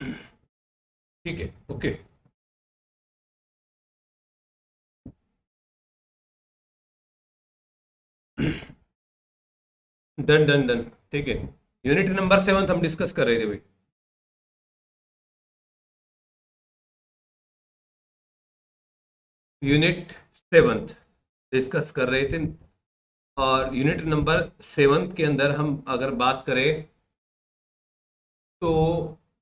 ठीक है, okay. Done done done. ठीक है, यूनिट नंबर 7 हम डिस्कस कर रहे थे भाई। यूनिट 7 डिस्कस कर रहे थे। और यूनिट नंबर 7 के अंदर हम अगर बात करें तो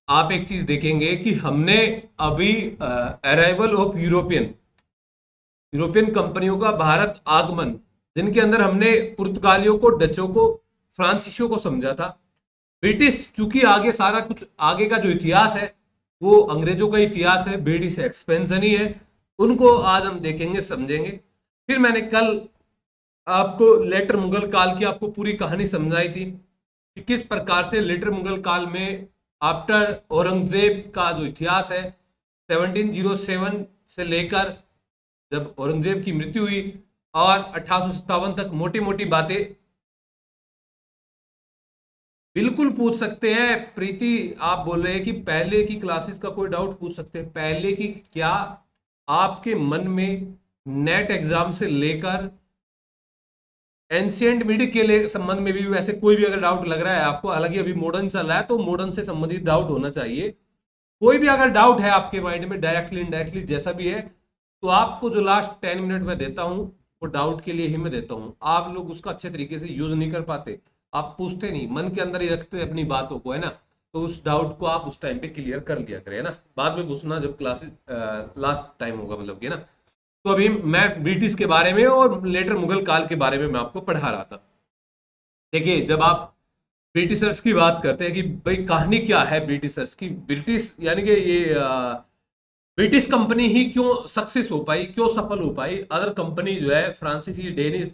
आप एक चीज देखेंगे कि हमने अभी अराइवल ऑफ यूरोपियन यूरोपियन कंपनियों का भारत आगमन, जिनके अंदर हमने पुर्तगालियों को, डचों को, फ्रांसीसियों को समझा था। ब्रिटिश, चूंकि आगे सारा कुछ आगे का जो इतिहास है वो अंग्रेजों का इतिहास है, ब्रिटिश एक्सपेंशन ही है, उनको आज हम देखेंगे, समझेंगे। फिर मैंने कल आपको लेटर मुगल काल की आपको पूरी कहानी समझाई थी कि किस प्रकार से लेटर मुगल काल में आफ्टर औरंगजेब का जो इतिहास है 1707 से लेकर जब औरंगजेब की मृत्यु हुई और 1857 तक, मोटी मोटी बातें बिल्कुल पूछ सकते हैं। प्रीति, आप बोल रहे हैं कि पहले की क्लासेस का कोई डाउट पूछ सकते हैं पहले की? क्या आपके मन में नेट एग्जाम से लेकर एंशियंट मिड के लिए संबंध में भी वैसे कोई भी अगर डाउट लग रहा है आपको, हालांकि अभी मॉडर्न चल रहा है तो मॉडर्न से संबंधित डाउट होना चाहिए, कोई भी अगर डाउट है आपके माइंड में डायरेक्टली इनडायरेक्टली जैसा भी है, तो आपको जो लास्ट 10 मिनट में देता हूं वो डाउट के लिए ही मैं देता हूं। आप लोग उसका अच्छे तरीके से यूज नहीं कर पाते, आप पूछते नहीं, मन के अंदर ही रखते हैं अपनी बातों को, है ना। तो उस डाउट को आप उस टाइम पे क्लियर कर लिया करें, है ना। बाद में पूछना जब क्लासेस लास्ट टाइम होगा, मतलब कि ना। तो अभी मैं ब्रिटिश के बारे में और लेटर मुगल काल के बारे में मैं आपको पढ़ा रहा था। देखिए, जब आप ब्रिटिशर्स की बात करते हैं कि भाई कहानी क्या है ब्रिटिशर्स की, ब्रिटिश यानी कि ये ब्रिटिश कंपनी ही क्यों सक्सेस हो पाई, क्यों सफल हो पाई, अदर कंपनी जो है फ्रांसीसी, डेनिश,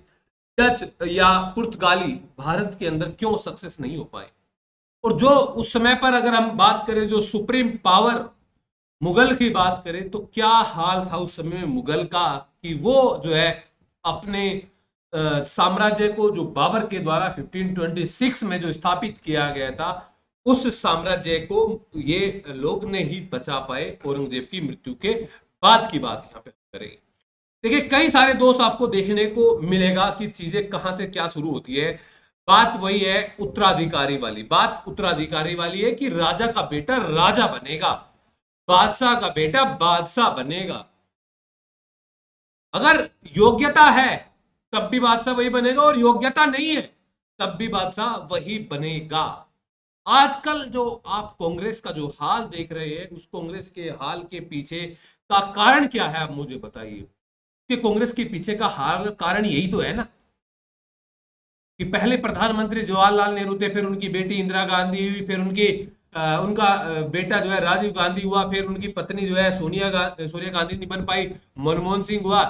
डच या पुर्तगाली भारत के अंदर क्यों सक्सेस नहीं हो पाए। और जो उस समय पर अगर हम बात करें जो सुप्रीम पावर मुगल की बात करें तो क्या हाल था उस समय में मुगल का, कि वो जो है अपने साम्राज्य को जो बाबर के द्वारा 1526 में जो स्थापित किया गया था, उस साम्राज्य को ये लोग ने ही बचा पाए औरंगजेब की मृत्यु के बाद की बात यहाँ पे करेंगे। देखिए, कई सारे दोस्त आपको देखने को मिलेगा कि चीजें कहां से क्या शुरू होती है। बात वही है उत्तराधिकारी वाली, बात उत्तराधिकारी वाली है कि राजा का बेटा राजा बनेगा, बादशाह का बेटा बादशाह बनेगा। अगर योग्यता है तब भी बादशाह वही बनेगा, और योग्यता नहीं है तब भी बादशाह वही बनेगा। आजकल जो आप कांग्रेस का जो हाल देख रहे हैं, उस कांग्रेस के हाल के पीछे का कारण क्या है, आप मुझे बताइए। कि कांग्रेस के पीछे का हाल कारण यही तो है ना, कि पहले प्रधानमंत्री जवाहरलाल नेहरू थे, फिर उनकी बेटी इंदिरा गांधी हुई, फिर उनका बेटा जो है राजीव गांधी हुआ, फिर उनकी पत्नी जो है सोनिया गांधी नहीं बन पाई, मनमोहन सिंह हुआ,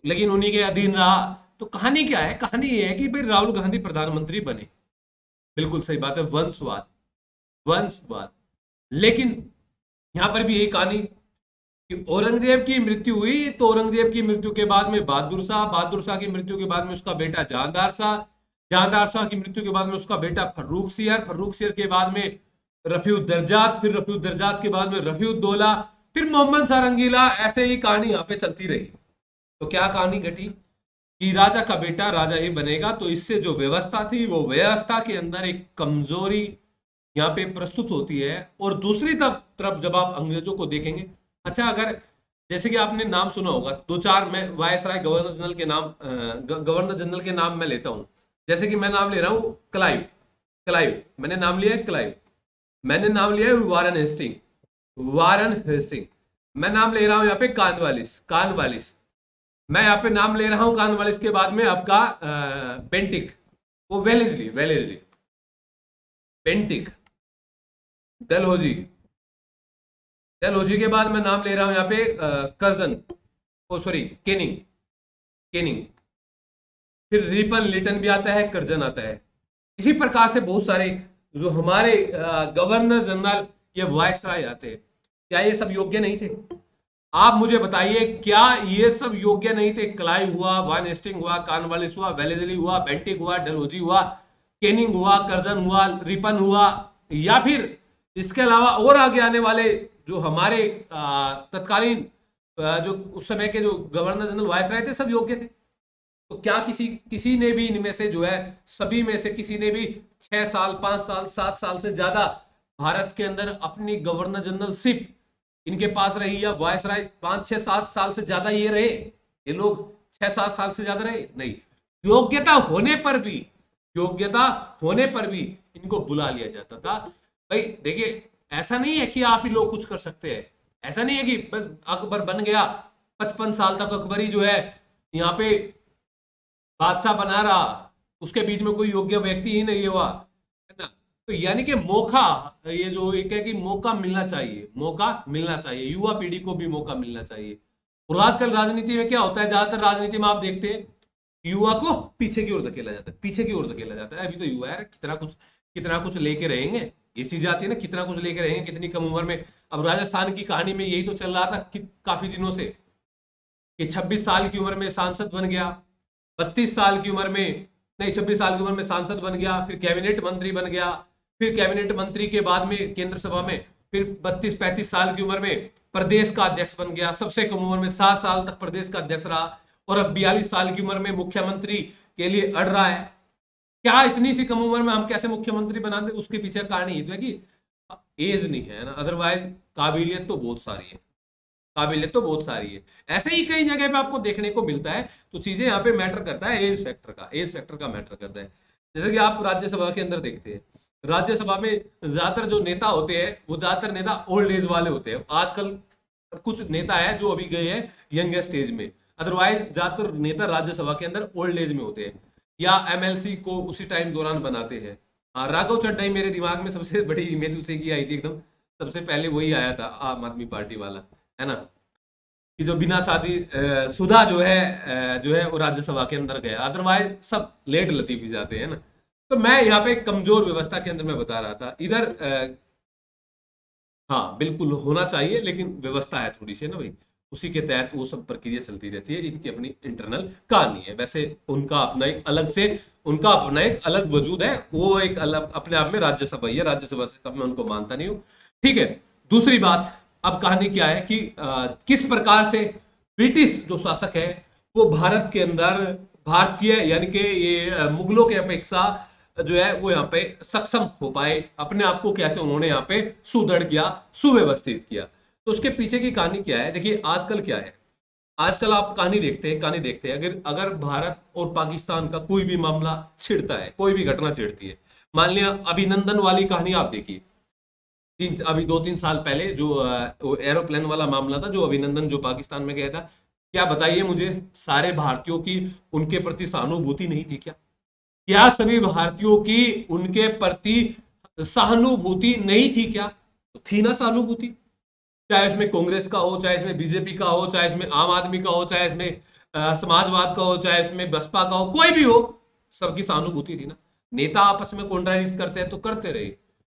लेकिन उन्हीं के अधीन रहा। तो कहानी क्या है? कहानी ये है कि फिर राहुल गांधी प्रधानमंत्री बने। बिल्कुल सही बात है, वंशवाद, वंशवाद। लेकिन यहां पर भी यही कहानी कि औरंगजेब की मृत्यु हुई तो औरंगजेब की मृत्यु के बाद में बहादुर शाह की मृत्यु के बाद में उसका बेटा जहांदार शाह की मृत्यु के बाद में उसका बेटा फर्रुख सियर के बाद में रफीउद्दर्जात, फिर रफीउद्दर्जात के बाद में रफीउद्दौला, फिर मोहम्मद शाह रंगीला। ऐसे ही कहानी यहाँ पे चलती रही। तो क्या कहानी घटी कि राजा का बेटा राजा ही बनेगा, तो इससे जो व्यवस्था थी वो व्यवस्था के अंदर एक कमजोरी यहाँ पे प्रस्तुत होती है। और दूसरी तरफ जब आप अंग्रेजों को देखेंगे, अच्छा, अगर जैसे कि आपने नाम सुना होगा दो चार, मैं वायसराय गवर्नर जनरल के नाम मैं लेता हूं। जैसे कि मैं नाम ले रहा हूं क्लाइव, क्लाइव मैंने नाम लिया है, क्लाइव मैंने नाम लिया है, वारन हेस्टिंग मैं नाम ले रहा हूं यहाँ पे, कानवालिस मैं यहाँ पे नाम ले रहा हूं, कानवालिस के बाद में आपका पेंटिक, वो वेलेजली पेंटिक, डलहौजी डलहौजी के बाद मैं नाम ले रहा हूं यहाँ पे कर्जन, ओ सॉरी, केनिंग केनिंग फिर रिपन लिटन भी आता है, कर्जन आता है। इसी प्रकार से बहुत सारे जो हमारे गवर्नर जनरल या वायसराय आते हैं, क्या ये सब योग्य नहीं थे? आप मुझे बताइए, क्या ये सब योग्य नहीं थे? क्लाइव हुआ, वान हेस्टिंग हुआ, कॉर्नवालिस हुआ, वेलेजली हुआ, बेंटिक हुआ, डलहौजी हुआ, केनिंग हुआ, कर्जन हुआ, रिपन हुआ, या फिर इसके अलावा और आगे आने वाले जो हमारे तत्कालीन जो उस समय के जो गवर्नर जनरल वायसराय थे, सब योग्य थे। तो क्या किसी किसी ने भी इनमें से जो है, सभी में से किसी ने भी 6 साल, 5 साल, 7 साल से ज्यादा भारत के अंदर अपनी गवर्नर जनरलशिप इनके पास रही, या वायसराय 5, 6, 7 साल से ज्यादा ये रहे, ये लोग 6, 7 साल से ज्यादा रहे? नहीं। योग्यता होने पर भी, योग्यता होने पर भी इनको बुला लिया जाता था। भाई देखिए, ऐसा नहीं है कि आप ही लोग कुछ कर सकते हैं। ऐसा नहीं है कि बस अकबर बन गया, 55 साल तक अकबरी जो है यहाँ पे बादशाह बना रहा, उसके बीच में कोई योग्य व्यक्ति ही नहीं हुआ, है ना। तो यानी कि मौका, ये जो एक है कि मौका मिलना चाहिए, मौका मिलना चाहिए, युवा पीढ़ी को भी मौका मिलना चाहिए। और आजकल राजनीति में क्या होता है, ज्यादातर राजनीति में आप देखते हैं युवा को पीछे की ओर धकेला जाता है, पीछे की ओर धकेला जाता है। अभी तो युवा है, कितना कुछ लेके रहेंगे, ये चीज आती है ना, कितना कुछ लेके रहेंगे कितनी कम उम्र में। अब राजस्थान की कहानी में यही तो चल रहा था कि काफी दिनों से, कि 26 साल की उम्र में सांसद बन गया, 32 साल की उम्र में, नहीं 26 साल की उम्र में सांसद बन गया, फिर कैबिनेट मंत्री बन गया, फिर कैबिनेट मंत्री के बाद में केंद्र सभा में, फिर 32, 35 साल की उम्र में प्रदेश का अध्यक्ष बन गया, सबसे कम उम्र में 7 साल तक प्रदेश का अध्यक्ष रहा, और अब 42 साल की उम्र में मुख्यमंत्री के लिए अड़ रहा है। क्या इतनी सी कम उम्र में हम कैसे मुख्यमंत्री बना दे? उसके पीछे कहानी ये तो है कि एज नहीं है ना, अदरवाइज काबिलियत तो बहुत सारी है, काबिलियत तो बहुत सारी है। ऐसे ही कई जगह पे आपको देखने को मिलता है। तो चीजें यहाँ पे मैटर करता है, एज फैक्टर का, एज फैक्टर का मैटर करता है। जैसे कि आप राज्यसभा के अंदर देखते हैं, राज्यसभा में ज्यादातर जो नेता होते हैं वो ज्यादातर नेता ओल्ड एज वाले होते हैं। आजकल कुछ नेता है जो अभी गए हैं यंग स्टेज में, अदरवाइज ज्यादातर नेता राज्यसभा के अंदर ओल्ड एज में होते हैं, या एमएलसी को उसी टाइम दौरान बनाते हैं। हाँ, राघव चड्ढा ही मेरे दिमाग में सबसे बड़ी इमेज उसी की आई थी एकदम, सबसे पहले वही आया था, आम आदमी पार्टी वाला, है ना, कि जो बिना शादी शुदा जो है वो राज्यसभा के अंदर गया, अदरवाइज सब लेट लतीफ ही जाते हैं ना। तो मैं यहाँ पे कमजोर व्यवस्था के अंदर मैं बता रहा था इधर हाँ बिल्कुल होना चाहिए, लेकिन व्यवस्था है थोड़ी सी ना भाई, उसी के तहत वो सब प्रक्रिया चलती रहती है। इनकी अपनी इंटरनल कहानी है, वैसे उनका अपना एक अलग से, उनका अपना एक अलग वजूद है, वो एक अलग अपने आप में राज्यसभा ही है, राज्यसभा से कब मैं उनको मानता नहीं हूँ। ठीक है, दूसरी बात, अब कहानी क्या है कि किस प्रकार से ब्रिटिश जो शासक है वो भारत के अंदर भारतीय यानी कि ये मुगलों की अपेक्षा जो है वो यहाँ पे सक्षम हो पाए, अपने आप को कैसे उन्होंने यहाँ पे सुदृढ़ किया, सुव्यवस्थित किया। तो उसके पीछे की कहानी क्या है? देखिए आजकल क्या है, आजकल आप कहानी देखते हैं, अगर अगर भारत और पाकिस्तान का कोई भी मामला छिड़ता है, कोई भी घटना छिड़ती है, मान लिया अभिनंदन वाली कहानी आप देखिए, अभी 2-3 साल पहले जो एरोप्लेन वाला मामला था, जो अभिनंदन जो पाकिस्तान में गया था, क्या बताइए मुझे, सारे भारतीयों की उनके प्रति सहानुभूति नहीं थी क्या? क्या सभी भारतीयों की उनके प्रति सहानुभूति नहीं थी क्या? तो थी ना सहानुभूति, चाहे इसमें कांग्रेस का हो, चाहे इसमें बीजेपी का हो, चाहे इसमें आम आदमी का हो, चाहे इसमें समाजवाद का हो, चाहे इसमें बसपा का हो, कोई भी हो, सबकी सहानुभूति थी ना। नेता आपस में कॉन्ट्राडिक्ट करते हैं तो करते रहे,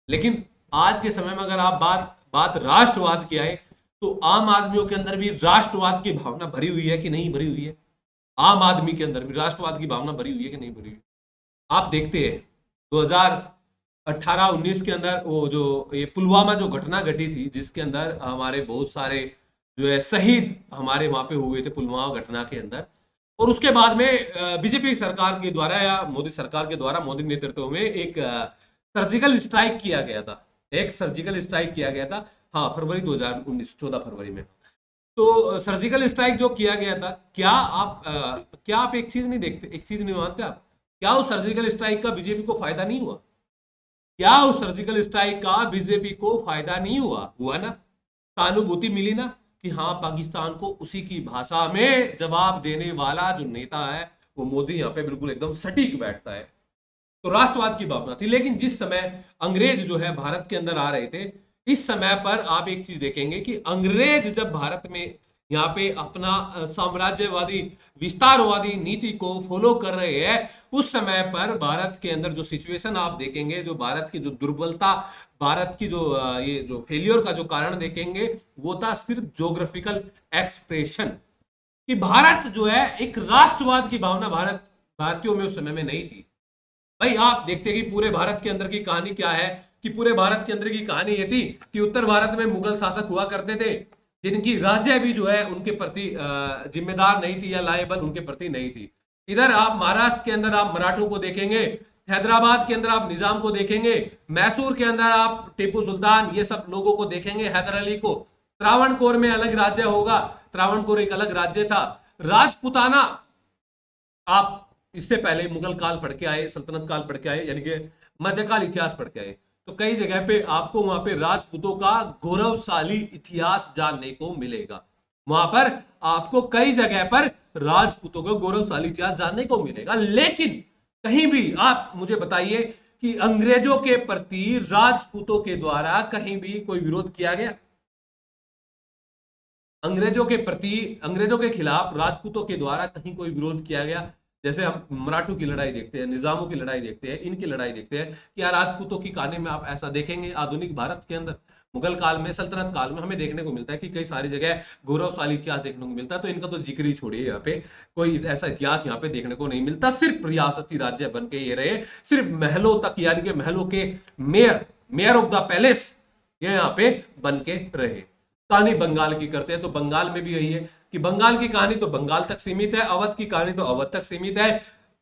लेकिन आज के समय में अगर आप बात बात राष्ट्रवाद की आए, तो आम आदमियों के अंदर भी राष्ट्रवाद की भावना भरी हुई है कि नहीं भरी हुई है? आम आदमी के अंदर भी राष्ट्रवाद की भावना भरी हुई है कि नहीं भरी हुई है? आप देखते हैं 2018-19 के अंदर वो जो ये पुलवामा जो घटना घटी थी, जिसके अंदर हमारे बहुत सारे जो है शहीद हमारे वहां पे हुए थे पुलवामा घटना के अंदर, और उसके बाद में बीजेपी सरकार के द्वारा या मोदी सरकार के द्वारा, मोदी नेतृत्व में एक सर्जिकल स्ट्राइक किया गया था, एक सर्जिकल स्ट्राइक किया गया था। हाँ, फरवरी 2019, 14 फरवरी में। तो सर्जिकल स्ट्राइक जो किया गया था, क्या आप एक चीज नहीं देखते, एक चीज नहीं मानते आप, क्या उस सर्जिकल स्ट्राइक का बीजेपी को फायदा नहीं हुआ? क्या उस सर्जिकल स्ट्राइक का बीजेपी को फायदा नहीं हुआ? हुआ ना, सहानुभूति मिली ना, कि हाँ पाकिस्तान को उसी की भाषा में जवाब देने वाला जो नेता है वो मोदी यहाँ पे बिल्कुल एकदम सटीक बैठता है। तो राष्ट्रवाद की भावना थी। लेकिन जिस समय अंग्रेज जो है भारत के अंदर आ रहे थे, इस समय पर आप एक चीज देखेंगे कि अंग्रेज जब भारत में यहाँ पे अपना साम्राज्यवादी विस्तारवादी नीति को फॉलो कर रहे हैं, उस समय पर भारत के अंदर जो सिचुएशन आप देखेंगे, जो भारत की जो दुर्बलता, भारत की जो ये जो फेलियर का जो कारण देखेंगे, वो था सिर्फ ज्योग्राफिकल एक्सप्रेशन, कि भारत जो है एक राष्ट्रवाद की भावना भारतियों में उस समय में नहीं थी। भाई आप देखते हैं कि पूरे भारत के अंदर की कहानी क्या है, कि पूरे भारत के अंदर की कहानी ये थी कि उत्तर भारत में मुगल शासक हुआ करते थे जिनकी राज्य भी जो है उनके प्रति जिम्मेदार नहीं थी या लायबल उनके प्रति नहीं थी। इधर आप महाराष्ट्र के अंदर आप मराठों को देखेंगे, हैदराबाद के अंदर आप निजाम को देखेंगे, मैसूर के अंदर आप टीपू सुल्तान ये सब लोगों को देखेंगे, हैदर अली को। त्रावणकोर में अलग राज्य होगा, त्रावणकोर एक अलग राज्य था। राजपुताना आप इससे पहले मुगल काल पढ़ के आए, सल्तनत काल पढ़ के आए, यानी कि मध्यकाल इतिहास पढ़ के आए, तो कई जगह पे आपको वहां पे राजपूतों का गौरवशाली इतिहास जानने को मिलेगा। वहां पर आपको कई जगह पर राजपूतों का गौरवशाली इतिहास जानने को मिलेगा। लेकिन कहीं भी आप मुझे बताइए कि अंग्रेजों के प्रति राजपूतों के द्वारा कहीं भी कोई विरोध किया गया? अंग्रेजों के प्रति, अंग्रेजों के खिलाफ राजपूतों के द्वारा कहीं कोई विरोध किया गया? जैसे हम मराठों की लड़ाई देखते हैं, निजामों की लड़ाई देखते हैं, इनकी लड़ाई देखते हैं, क्या राजपूतों की कहानी में आप ऐसा देखेंगे? आधुनिक भारत के अंदर मुगल काल में, सल्तनत काल में हमें देखने को मिलता है कि कई सारी जगह गौरवशाली इतिहास देखने को मिलता है। तो इनका तो जिक्र ही छोड़िए, यहाँ पे कोई ऐसा इतिहास यहाँ पे देखने को नहीं मिलता। सिर्फ रियासती राज्य बन के ये रहे, सिर्फ महलों तक, यानी कि महलों के mayor, mayor of the palace ये यहाँ पे बन के रहे। कहानी बंगाल की करते हैं तो बंगाल में भी यही है कि बंगाल की कहानी तो बंगाल तक सीमित है, अवध की कहानी तो अवध तक सीमित है।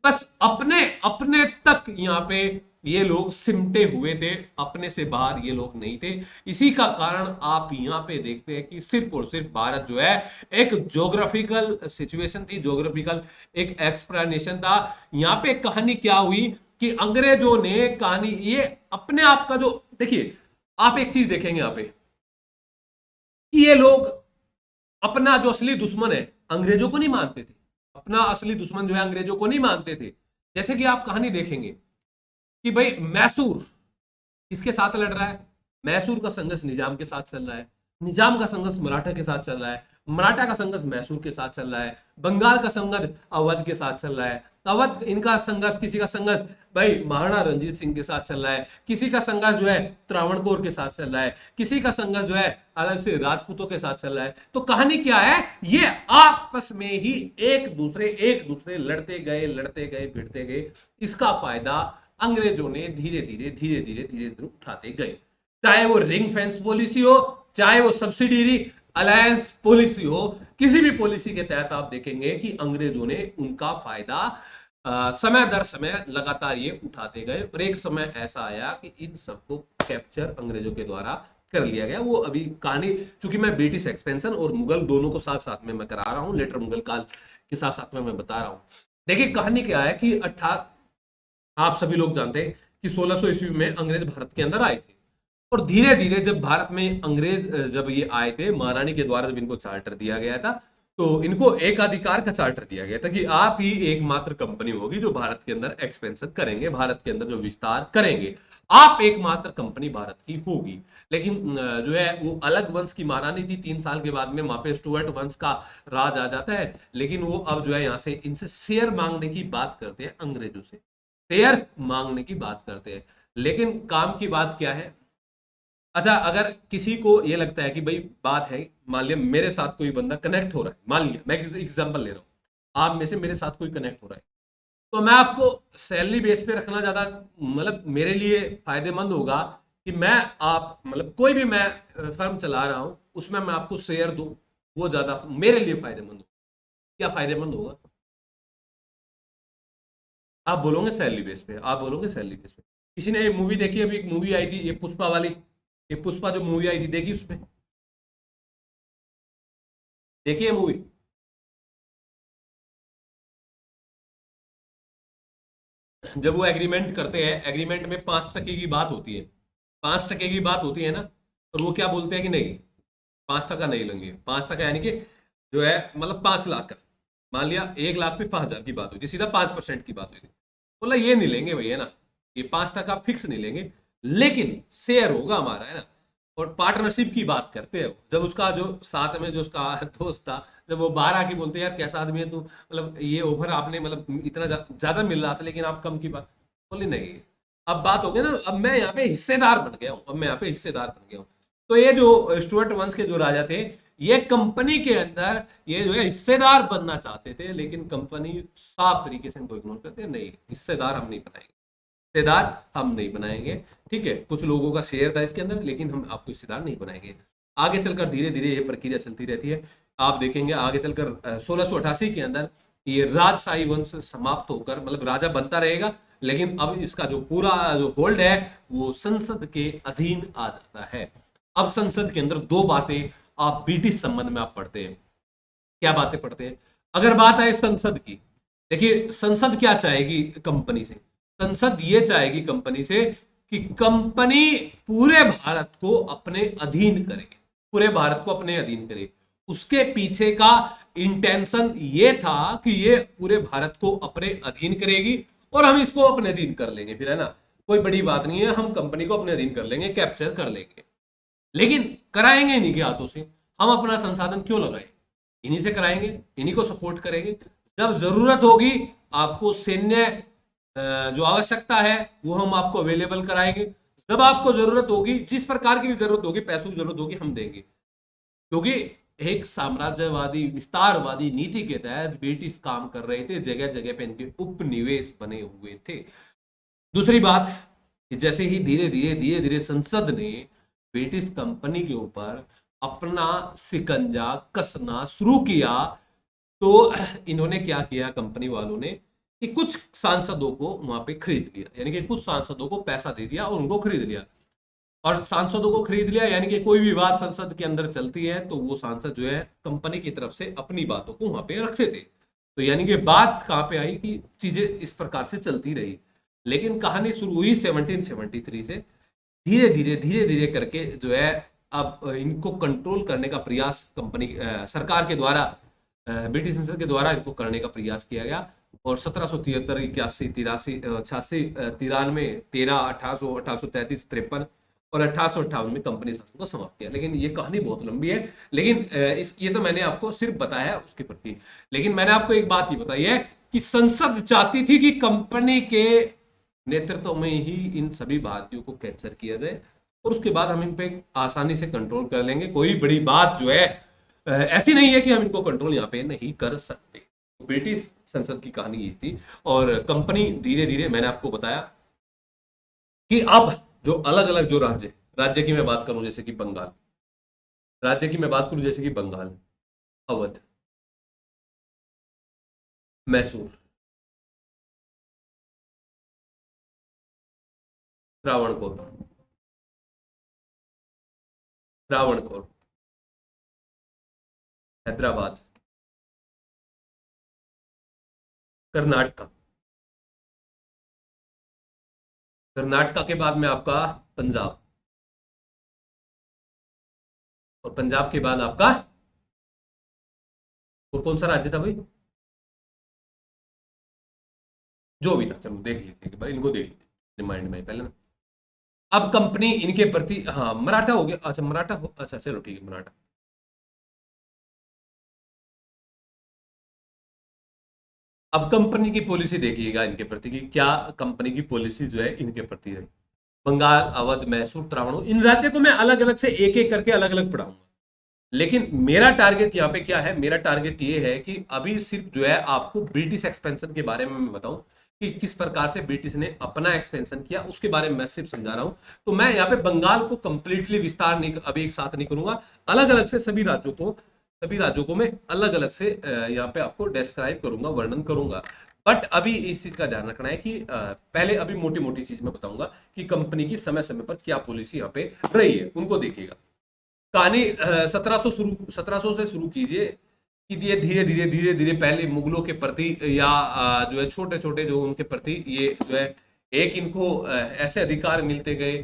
बस अपने अपने तक यहाँ पे ये लोग सिमटे हुए थे, अपने से बाहर ये लोग नहीं थे। इसी का कारण आप यहाँ पे देखते हैं कि सिर्फ और सिर्फ भारत जो है एक ज्योग्राफिकल सिचुएशन थी, ज्योग्राफिकल एक एक्सप्लेनेशन था। यहाँ पे कहानी क्या हुई कि अंग्रेजों ने कहानी ये अपने आप का जो, देखिए आप एक चीज देखेंगे यहाँ पे कि ये लोग अपना जो असली दुश्मन है अंग्रेजों को नहीं मानते थे, अपना असली दुश्मन जो है अंग्रेजों को नहीं मानते थे। जैसे कि आप कहानी देखेंगे कि भाई मैसूर किसके साथ लड़ रहा है? मैसूर का संघर्ष निजाम के साथ चल रहा है, निजाम का संघर्ष मराठा के साथ चल रहा है, मराठा का संघर्ष मैसूर के साथ चल रहा है, बंगाल का संघर्ष अवध के साथ चल रहा है, अवध इनका संघर्ष, किसी का संघर्ष भाई महाराणा रंजीत सिंह के साथ चल रहा है, किसी का संघर्ष जो है त्रावणकोर के साथ चल रहा है, किसी का संघर्ष जो है अलग से राजपूतों के साथ चल रहा है। तो कहानी क्या है? ये आपस में ही एक दूसरे लड़ते गए भिड़ते गए। इसका फायदा अंग्रेजों ने धीरे धीरे धीरे धीरे धीरे धीरे उठाते गए। चाहे वो रिंग फेंस पॉलिसी हो, चाहे वो सब्सिडरी अलायंस पॉलिसी हो, किसी भी पॉलिसी के तहत आप देखेंगे कि अंग्रेजों ने उनका फायदा समय दर समय लगातार ये उठाते गए। और एक समय ऐसा आया कि इन सबको कैप्चर अंग्रेजों के द्वारा कर लिया गया। वो अभी कहानी, चूंकि मैं ब्रिटिश एक्सपेंशन और मुगल दोनों को साथ साथ में मैं करा रहा हूं, लेटर मुगल काल के साथ साथ में मैं बता रहा हूं। देखिए कहानी क्या है कि आप सभी लोग जानते हैं कि 1600 ईस्वी में अंग्रेज भारत के अंदर आए थे। और धीरे धीरे जब भारत में अंग्रेज जब ये आए थे, महारानी के द्वारा जब इनको चार्टर दिया गया था, तो इनको एक अधिकार का चार्टर दिया गया था कि आप ही एकमात्र कंपनी होगी जो भारत के अंदर एक्सपेंशन करेंगे, भारत के अंदर जो विस्तार करेंगे, आप एकमात्र कंपनी भारत की होगी। लेकिन जो है वो अलग वंश की महारानी थी। 3 साल के बाद में वहां पे स्टुअर्ट वंश का राज आ जाता है। लेकिन वो अब जो है यहाँ से इनसे शेयर मांगने की बात करते हैं, अंग्रेजों से शेयर मांगने की बात करते हैं। लेकिन काम की बात क्या है? अच्छा, अगर किसी को ये लगता है कि भाई बात है, मान लिया मेरे साथ कोई बंदा कनेक्ट हो रहा है, मान लिया मैं एग्जांपल ले रहा हूं, आप में से मेरे साथ कोई कनेक्ट हो रहा है, तो मैं आपको सैलरी बेस पे रखना ज्यादा मतलब मेरे लिए फायदेमंद होगा कि मैं आप मतलब कोई भी मैं फर्म चला रहा हूं उसमें मैं आपको शेयर दूं, वो ज्यादा मेरे लिए फायदेमंद होगा। क्या फायदेमंद होगा? आप बोलोगे सैलरी बेस पे, आप बोलोगे सैलरी बेस पे। किसी ने ये मूवी देखी? अभी एक मूवी आई थी ये पुष्पा वाली, ये पुष्पा जो मूवी आई थी, देखी उसमें? देखिए मूवी। जब वो एग्रीमेंट करते हैं, एग्रीमेंट में 5% की बात होती है, 5% की बात होती है ना, और वो क्या बोलते हैं कि नहीं 5% नहीं लेंगे। 5% यानी कि जो है मतलब 5 लाख का, मान लिया 1 लाख पे 5,000 की बात हुई थी, सीधा 5% की बात हुई थी। बोला ये नहीं लेंगे भैया ना, ये 5% फिक्स नहीं लेंगे, लेकिन शेयर होगा हमारा, है ना। और पार्टनरशिप की बात करते हैं। जब उसका जो साथ में जो उसका दोस्त था, जब वो बाहर आके बोलते यार कैसा आदमी है तू, मतलब ये ओवर आपने मतलब इतना ज्यादा मिल रहा था लेकिन आप कम की बात बोले नहीं। अब बात हो गई ना, अब मैं यहाँ पे हिस्सेदार बन गया हूँ, अब मैं यहाँ पे हिस्सेदार बन गया हूँ। तो ये जो स्टुअर्ट वंश के जो राजा थे, ये कंपनी के अंदर ये जो है हिस्सेदार बनना चाहते थे, लेकिन कंपनी साफ तरीके से इनको इग्नोर करते नहीं, हिस्सेदार हम नहीं बनाएंगे, हिस्सेदार हम नहीं बनाएंगे। ठीक है, कुछ लोगों का शेयर था इसके अंदर, लेकिन हम आपको हिस्सेदार नहीं बनाएंगे। आगे चलकर धीरे धीरे ये प्रक्रिया चलती रहती है। आप देखेंगे आगे चलकर 1688 के अंदर ये राजशाही वंश समाप्त होकर, मतलब राजा बनता रहेगा, लेकिन अब इसका जो पूरा जो होल्ड है वो संसद के अधीन आ जाता है। अब संसद के अंदर दो बातें आप ब्रिटिश संबंध में आप पढ़ते हैं। क्या बातें पढ़ते हैं? अगर बात आए संसद की, देखिए संसद क्या चाहेगी कंपनी से? संसद ये चाहेगी कंपनी से कि कंपनी पूरे भारत को अपने अधीन करे, पूरे भारत को अपने अधीन करे। उसके पीछे का इंटेंशन ये था कि ये पूरे भारत को अपने अधीन करेगी और हम इसको अपने अधीन कर लेंगे, फिर है ना, कोई बड़ी बात नहीं है, हम कंपनी को अपने अधीन कर लेंगे, कैप्चर कर लेंगे। लेकिन कराएंगे इन्हीं के हाथों से। हम अपना संसाधन क्यों लगाएं? इन्हीं से कराएंगे, इन्हीं को सपोर्ट करेंगे। जब जरूरत होगी आपको सैन्य जो आवश्यकता है वो हम आपको अवेलेबल कराएंगे। जब आपको जरूरत होगी, जिस प्रकार की भी जरूरत होगी, पैसों की जरूरत होगी, हम देंगे। क्योंकि एक साम्राज्यवादी विस्तारवादी नीति के तहत ब्रिटिश काम कर रहे थे, जगह जगह पे इनके उपनिवेश बने हुए थे। दूसरी बात कि जैसे ही धीरे धीरे संसद ने ब्रिटिश कंपनी के ऊपर अपना शिकंजा कसना शुरू किया, तो इन्होंने क्या किया, कंपनी वालों ने, कि कुछ सांसदों को वहां पे खरीद लिया, यानी कि कुछ सांसदों को पैसा दे दिया और उनको खरीद लिया। और सांसदों को खरीद लिया यानी कि कोई भी बात संसद के अंदर चलती है तो वो सांसद जो है कंपनी की तरफ से अपनी बातों को वहां पे रखते थे। तो यानी कि बात कहां पे आई कि चीजें इस प्रकार से चलती रही। लेकिन कहानी शुरू हुई 1773 से। धीरे धीरे करके जो है अब इनको कंट्रोल करने का प्रयास कंपनी सरकार के द्वारा, ब्रिटिश संसद के द्वारा इनको करने का प्रयास किया गया। और 1773, 81, 83, 86, 93, 13, 1800, 1833, 53 और 1858 में कंपनी शासन को समाप्त किया। लेकिन ये कहानी बहुत लंबी है, लेकिन ये तो मैंने आपको सिर्फ बताया है उसके प्रति। लेकिन मैंने आपको एक बात ही बताई है कि संसद चाहती थी कि कंपनी के नेतृत्व में ही इन सभी भारतीयों को कैप्चर किया जाए और उसके बाद हम इन पे आसानी से कंट्रोल कर लेंगे। कोई बड़ी बात जो है ऐसी नहीं है कि हम इनको कंट्रोल यहाँ पे नहीं कर सकते। ब्रिटिश संसद की कहानी ये थी। और कंपनी धीरे धीरे, मैंने आपको बताया कि अब जो अलग अलग जो राज्य की मैं बात करूं जैसे कि बंगाल, राज्य की मैं बात करूं जैसे कि बंगाल, अवध, मैसूर, त्रावणकोर, त्रावणकोर, हैदराबाद, कर्नाटका, कर्नाटका के बाद में आपका पंजाब, और पंजाब के बाद आपका, और कौन सा राज्य था भाई? जो भी था, चलो देख लीजिए एक बार, इनको देख लीजिए माइंड में पहले ना। अब कंपनी इनके प्रति, हाँ मराठा हो गया, अच्छा मराठा हो, अच्छा चलो ठीक है मराठा। अब कंपनी की पॉलिसी देखिएगा इनके प्रति कि क्या कंपनी की पॉलिसी जो है इनके प्रति रही। बंगाल, अवध, मैसूर, त्रावणकोर, इन राज्यों को मैं अलग अलग से एक एक करके अलग अलग पढ़ाऊंगा। लेकिन मेरा टारगेट यहाँ पे क्या है? मेरा टारगेट ये है कि अभी सिर्फ जो है आपको ब्रिटिश एक्सपेंशन के बारे में मैं बताऊं कि किस प्रकार से ब्रिटिश ने अपना एक्सपेंशन किया, उसके बारे में मैं सिर्फ समझा रहा हूं। तो मैं यहाँ पे बंगाल को कंप्लीटली विस्तार नहीं, अभी एक साथ नहीं करूंगा, अलग अलग से सभी राज्यों को मैं अलग अलग से यहाँ पे आपको डिस्क्राइब करूंगा, वर्णन करूंगा। बट अभी इस चीज का ध्यान रखना है कि पहले अभी मोटी मोटी चीज मैं बताऊंगा कि कंपनी की समय समय पर क्या पॉलिसी यहाँ पे रही है, उनको देखिएगा। कहानी 1700 से शुरू कीजिए कि ये धीरे धीरे पहले मुगलों के प्रति या जो है छोटे छोटे जो उनके प्रति ये जो है एक इनको ऐसे अधिकार मिलते गए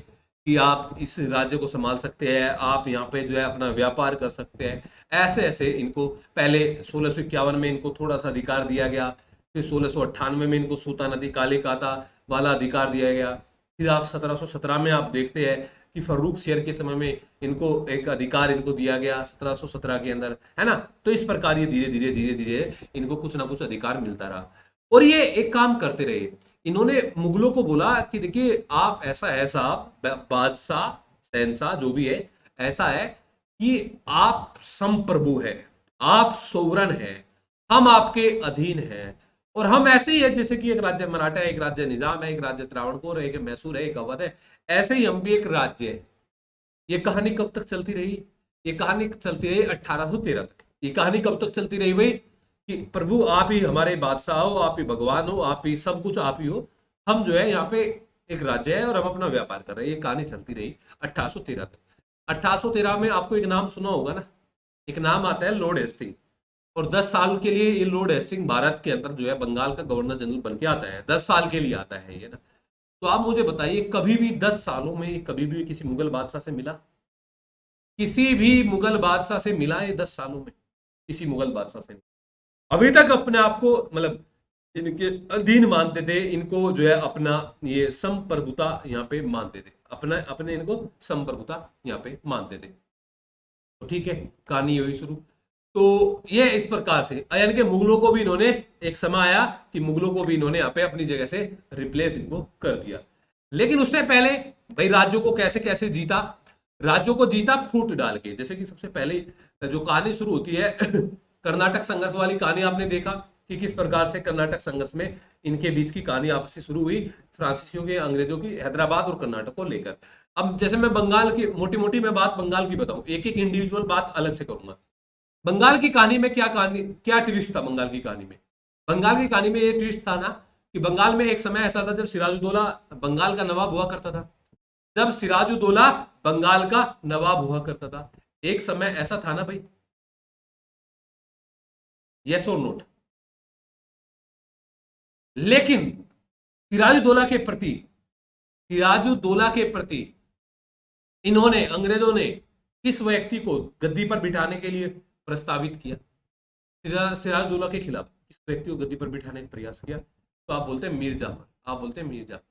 कि आप इस राज्य को संभाल सकते हैं, आप यहाँ पे जो है अपना व्यापार कर सकते हैं। ऐसे ऐसे इनको पहले 1651 में इनको थोड़ा सा अधिकार दिया गया, फिर 1698 में इनको सूता नदी कालिकाता वाला अधिकार दिया गया। फिर आप 1717 में आप देखते हैं कि फर्रुख शेर के समय में इनको एक अधिकार इनको दिया गया 1717 के अंदर, है ना। तो इस प्रकार ये धीरे धीरे इनको कुछ ना कुछ अधिकार मिलता रहा। और ये एक काम करते रहे, इन्होंने मुगलों को बोला कि देखिए आप ऐसा है साहब, बादशाह शहनशाह जो भी है, ऐसा है कि आप संप्रभु है, आप सोवरन है, हम आपके अधीन हैं, और हम ऐसे ही है जैसे कि एक राज्य मराठा है, एक राज्य निजाम है, एक राज्य त्रावणकोर है, एक मैसूर है, एक अवध है, ऐसे ही हम भी एक राज्य है। ये कहानी कब तक चलती रही? ये कहानी चलती रही 1813 तक। ये कहानी कब तक चलती रही भाई? कि प्रभु आप ही हमारे बादशाह हो, आप ही भगवान हो, आप ही सब कुछ आप ही हो, हम जो है यहाँ पे एक राज्य है और हम अपना व्यापार कर रहे हैं। ये कहानी चलती रही 1813 तक। 1813 में आपको एक नाम सुना होगा ना, एक नाम आता है लॉर्ड हेस्टिंग। और 10 साल के लिए ये लॉर्ड हेस्टिंग भारत के अंदर जो है बंगाल का गवर्नर जनरल बन के आता है। 10 साल के लिए आता है ये ना। तो आप मुझे बताइए, कभी भी 10 सालों में कभी भी किसी मुगल बादशाह से मिला? किसी भी मुगल बादशाह से मिला है 10 सालों में? किसी मुगल बादशाह से नहीं। अभी तक अपने आप को मतलब इनके अधीन मानते थे, इनको जो है अपना ये संप्रभुता यहाँ पे मानते थे, अपना अपने इनको संप्रभुता यहाँ पे मानते थे। तो ठीक है, कहानी हुई शुरू। तो ये इस प्रकार से यानी कि मुगलों को भी इन्होंने, एक समय आया कि मुगलों को भी इन्होंने यहाँ पे अपनी जगह से रिप्लेस इनको कर दिया। लेकिन उससे पहले भाई राज्यों को कैसे कैसे जीता? राज्यों को जीता फूट डाल के। जैसे कि सबसे पहले जो कहानी शुरू होती है कर्नाटक संघर्ष वाली कहानी आपने देखा कि किस प्रकार से कर्नाटक संघर्ष में इनके बीच की कहानी आपस से शुरू हुई, फ्रांसीसियों के, अंग्रेजों की, हैदराबाद और कर्नाटक को लेकर। अब जैसे मैं बंगाल की मोटी मोटी मैं बात बंगाल की बताऊं, एक एक इंडिविजुअल बात अलग से करूंगा। बंगाल की कहानी में क्या कहानी, क्या ट्विस्ट था बंगाल की कहानी में? बंगाल की कहानी में ये ट्विस्ट था ना कि बंगाल में एक समय ऐसा था जब सिराजुद्दौला बंगाल का नवाब हुआ करता था। जब सिराजुद्दौला बंगाल का नवाब हुआ करता था, एक समय ऐसा था ना भाई, यस और नोट। लेकिन सिराजुद्दौला के प्रति, सिराजुद्दौला के प्रति इन्होंने, अंग्रेजों ने किस व्यक्ति को गद्दी पर बिठाने के लिए प्रस्तावित किया? सिराजुद्दौला के खिलाफ किस व्यक्ति को गद्दी पर बिठाने का प्रयास किया? तो आप बोलते हैं मीर जाफर, आप बोलते हैं मीर जाफर।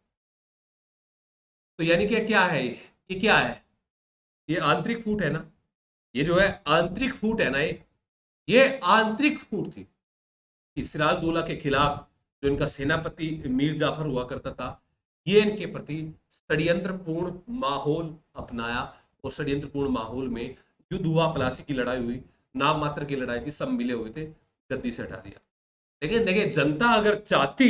तो यानी कि क्या है ये क्या है? ये आंतरिक फूट है ना। ये जो है आंतरिक फूट है ना, ये आंतरिक फूट थी कि सिराजुद्दौला के खिलाफ जो इनका सेनापति मीर जाफर हुआ करता था, ये इनके प्रति षड्यंत्रपूर्ण माहौल अपनाया। और षड्यंत्रपूर्ण माहौल में युद्ध हुआ, प्लासी की लड़ाई हुई, नाम मात्र की लड़ाई थी, सब मिले हुए थे, गद्दी से हटा दिया। लेकिन देखिए, जनता अगर चाहती,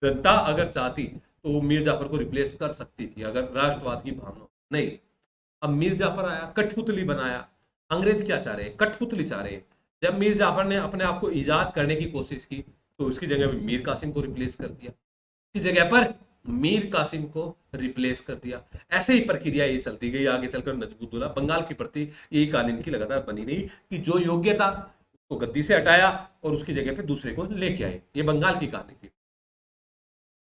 जनता अगर चाहती तो वो मीर जाफर को रिप्लेस कर सकती थी अगर राष्ट्रवाद की भावना नहीं। अब मीर जाफर आया, कठपुतली बनाया। अंग्रेज क्या चाह रहे हैं? कठपुतली चाह रहे हैं। जब मीर जाफर ने अपने आप को इजाद करने की कोशिश की तो उसकी जगह में मीर कासिम को रिप्लेस कर दिया, उसकी जगह पर मीर कासिम को रिप्लेस कर दिया। ऐसे ही प्रक्रिया ये चलती गई। आगे चलकर नजमुद्दौला बंगाल के प्रति यही कहानी इनकी लगातार बनी रही कि जो योग्य था उसको गद्दी से हटाया और उसकी जगह पे दूसरे को लेके आए। ये बंगाल की कहानी थी।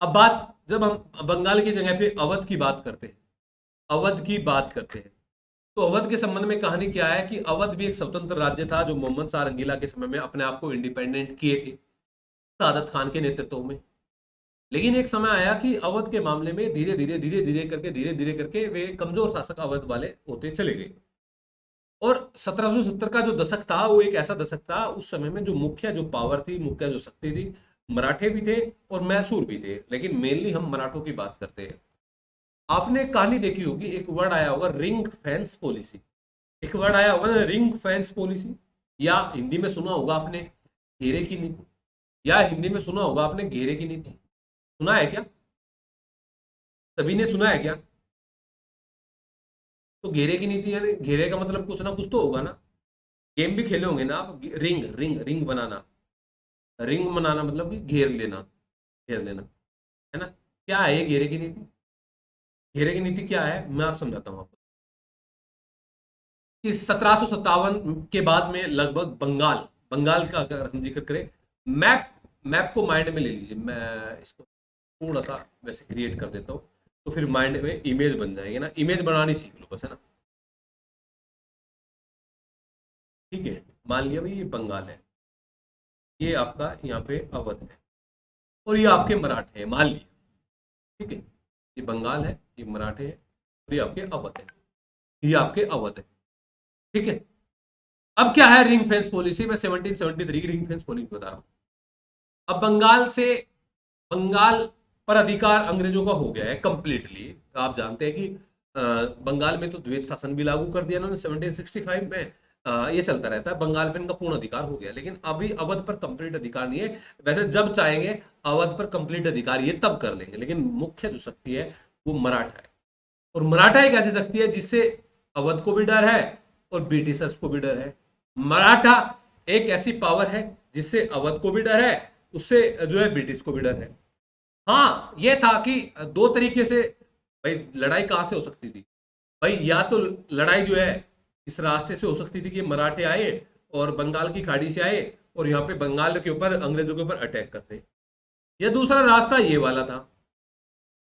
अब बात, जब हम बंगाल की जगह पे अवध की बात करते हैं, अवध की बात करते हैं, तो अवध के संबंध में कहानी क्या है कि अवध भी एक स्वतंत्र राज्य था जो मोहम्मद शाह रंगीला के समय में अपने आप को इंडिपेंडेंट किए थे सादत खान के नेतृत्व में। लेकिन एक समय आया कि अवध के मामले में धीरे धीरे करके वे कमजोर शासक अवध वाले होते चले गए। और 1770 का जो दशक था वो एक ऐसा दशक था, उस समय में जो मुख्य जो पावर थी, मुख्य जो शक्ति थी, मराठे भी थे और मैसूर भी थे। लेकिन मेनली हम मराठों की बात करते हैं। आपने कहानी देखी होगी, एक वर्ड आया होगा रिंग फेंस पॉलिसी। एक वर्ड आया होगा ना, रिंग फेंस पॉलिसी। या हिंदी में सुना होगा आपने घेरे की नीति, या हिंदी में सुना होगा आपने घेरे की नीति। सुना है क्या? सभी ने सुना है क्या? तो घेरे की नीति यानी घेरे का मतलब कुछ ना कुछ तो होगा ना। गेम भी खेले होंगे ना आप, रिंग रिंग रिंग बनाना। रिंग बनाना मतलब कि घेर लेना, घेर लेना, है ना। क्या है ये घेरे की नीति? घेरे की नीति क्या है मैं आप समझाता हूँ आपको। कि 1757 के बाद में लगभग बंगाल, बंगाल का अगर हम जिक्र करें, मैप, मैप को माइंड में ले लीजिए। मैं इसको थोड़ा सा वैसे क्रिएट कर देता हूँ तो फिर माइंड में इमेज बन जाएगी ना। इमेज बनानी सीख लो बस, है ना। ठीक है, मान लिया भाई ये बंगाल है, ये आपका यहाँ पे अवध है, और ये आपके मराठे हैं, मान लिया। ठीक है, ये बंगाल है, ये मराठे है, और ये आपके अवध है, ये आपके अवध है। ठीक है। अब क्या है रिंग फेंस पॉलिसी? मैं 1773 की रिंग फेंस पॉलिसी बता रहा हूँ। अब बंगाल से, बंगाल पर अधिकार अंग्रेजों का हो गया है कंप्लीटली। आप जानते हैं कि बंगाल में तो द्वैत शासन भी लागू कर दिया उन्होंने 1765 में। ये चलता रहता है। बंगाल पे इनका पूर्ण अधिकार हो गया, लेकिन अभी अवध पर कंप्लीट अधिकार नहीं है। वैसे जब चाहेंगे अवध पर कंप्लीट अधिकार ये तब कर लेंगे, लेकिन मुख्य जो शक्ति है वो मराठा है। और मराठा एक ऐसी शक्ति है जिससे अवध को भी डर है और ब्रिटिशर्स को भी डर है। मराठा एक ऐसी पावर है जिससे अवध को भी डर है, उससे जो है ब्रिटिश को भी डर है। हाँ, ये था कि दो तरीके से भाई लड़ाई कहां से हो सकती थी। भाई या तो लड़ाई जो है इस रास्ते से हो सकती थी कि मराठे आए और बंगाल की खाड़ी से आए और यहाँ पे बंगाल के ऊपर अंग्रेजों के ऊपर अटैक करते, या दूसरा रास्ता ये वाला था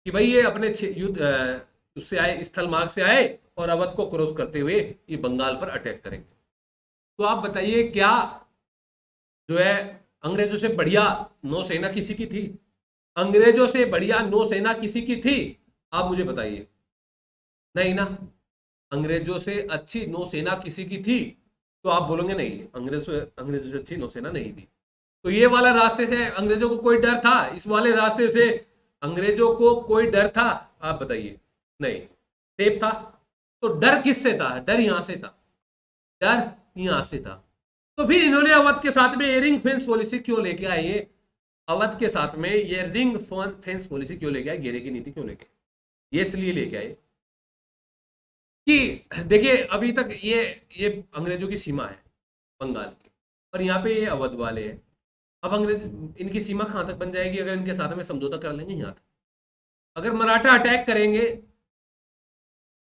कि भाई ये अपने युद्ध उससे आए, स्थल मार्ग से आए और अवध को क्रॉस करते हुए ये बंगाल पर अटैक करेंगे। तो आप बताइए, क्या जो है अंग्रेजों से बढ़िया नौसेना किसी की थी? अंग्रेजों से बढ़िया नौसेना किसी की थी? आप मुझे बताइए। नहीं ना। अंग्रेजों से अच्छी नौसेना किसी की थी? तो आप बोलोगे नहीं, अंग्रेजों से अच्छी नौसेना नहीं थी। तो ये वाला रास्ते से अंग्रेजों को कोई डर था? इस वाले रास्ते से अंग्रेजों को कोई डर था? आप बताइए। नहीं, सेफ था। तो डर किससे था? डर यहां से था, डर यहां से था। तो फिर इन्होंने अवध के साथ में ये रिंग फेंस पॉलिसी क्यों लेके आए? ये अवध के साथ में ये रिंग फेंस पॉलिसी क्यों लेके आए, घेरे की नीति क्यों लेके आए? ये इसलिए लेके आए कि देखिए अभी तक ये अंग्रेजों की सीमा है बंगाल की, और यहाँ पे ये अवध वाले हैं। अब अंग्रेज इनकी सीमा कहां तक बन जाएगी अगर इनके साथ में समझौता कर लेंगे यहाँ तक। अगर मराठा अटैक करेंगे,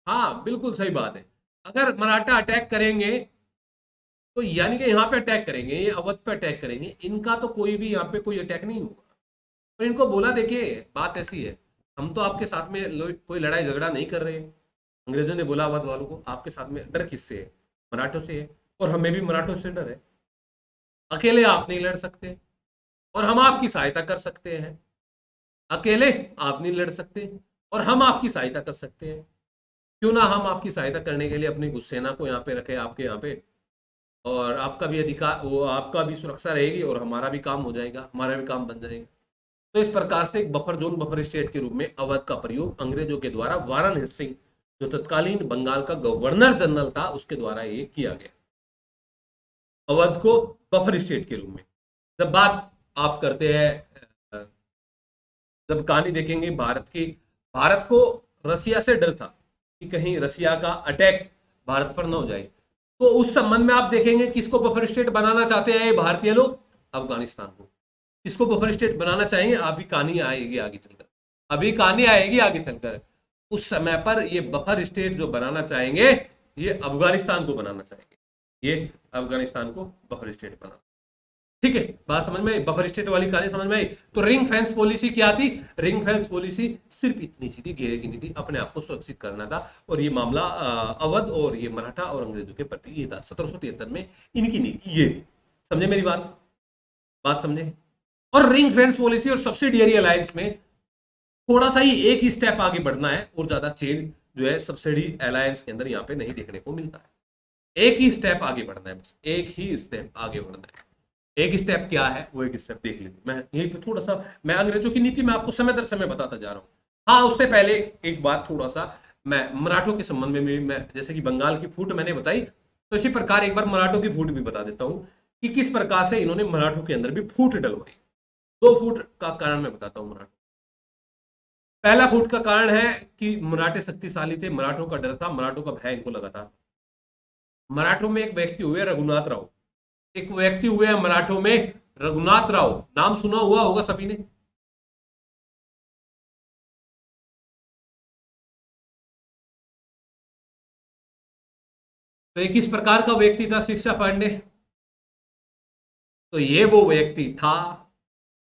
हाँ बिल्कुल सही बात है, अगर मराठा अटैक करेंगे तो यानी कि यहाँ पे अटैक करेंगे, ये अवध पे अटैक करेंगे, इनका तो कोई भी यहाँ पे कोई अटैक नहीं होगा। तो इनको बोला, देखिए बात ऐसी है, हम तो आपके साथ में कोई लड़ाई झगड़ा नहीं कर रहे हैं। अंग्रेजों ने बोला अवध वालों को, आपके साथ में डर किससे है? मराठों से है, और हमें भी मराठों से डर है। अकेले आप नहीं लड़ सकते और हम आपकी सहायता कर सकते हैं। अकेले आप नहीं लड़ सकते और हम आपकी सहायता कर सकते हैं। क्यों ना हम आपकी सहायता करने के लिए अपनी घुससेना को यहाँ पे रखें आपके यहाँ पे, और आपका भी अधिकार, वो आपका भी सुरक्षा रहेगी और हमारा भी काम हो जाएगा, हमारा भी काम बन जाएगा। तो इस प्रकार से एक बफर जोन, बफर स्टेट के रूप में अवध का प्रयोग अंग्रेजों के द्वारा वारन सिंह, जो तत्कालीन बंगाल का गवर्नर जनरल था, उसके द्वारा ये किया गया, अवध को बफर स्टेट के रूप में। जब बात आप करते हैं, जब कहानी देखेंगे भारत की, भारत को रसिया से डर था कि कहीं रसिया का अटैक भारत पर न हो जाए। तो उस संबंध में आप देखेंगे किसको बफर स्टेट बनाना चाहते हैं ये भारतीय लोग? अफगानिस्तान को। किसको बफर स्टेट बनाना चाहेंगे? अभी कहानी आएगी आगे चलकर, अभी कहानी आएगी आगे चलकर। उस समय पर ये बफर स्टेट जो बनाना चाहेंगे, ये अफगानिस्तान को बनाना चाहेंगे, ये अफगानिस्तान को बफर स्टेट बनाना। ठीक है, बात समझ में आई? बफर स्टेट वाली कहानी समझ में आई? तो रिंग फेंस पॉलिसी क्या थी? रिंग फेंस पॉलिसी सिर्फ इतनी सी थी, घेरे की नीति, अपने आप को सुरक्षित करना था। और ये मामला अवध और ये मराठा और अंग्रेजों के प्रति ये था 1773 में, इनकी नीति ये थी। समझे मेरी बात? बात समझे? और रिंग फेंस पॉलिसी और सब्सिडियरी अलायंस में थोड़ा सा ही एक ही स्टेप आगे बढ़ना है, और ज्यादा चेंज जो है सब्सिडी अलायंस के अंदर यहाँ पे नहीं देखने को मिलता है। एक ही स्टेप आगे बढ़ना है, बस एक ही स्टेप आगे बढ़ना है। एक स्टेप क्या है, वो एक स्टेप देख लीजिए। मैं यहीं पे थोड़ा सा, मैं अंग्रेजों की नीति में आपको समय दर समय बताता जा रहा हूँ। हाँ, उससे पहले एक बात थोड़ा सा मैं मराठों के संबंध में भी, मैं जैसे कि बंगाल की फूट मैंने बताई, तो इसी प्रकार एक बार मराठों की फूट भी बता देता हूँ कि किस प्रकार से इन्होंने मराठों के अंदर भी फूट डलवाई। 2 फूट का कारण मैं बताता हूँ मराठों। पहला फूट का कारण है कि मराठे शक्तिशाली थे, मराठों का डर था, मराठों का भय इनको लगा था। मराठों में एक व्यक्ति हुए रघुनाथ राव, एक व्यक्ति हुए हैं मराठों में रघुनाथ राव, नाम सुना हुआ होगा सभी ने। तो एक इस प्रकार का व्यक्ति था शिक्षा पांडे। तो ये वो व्यक्ति था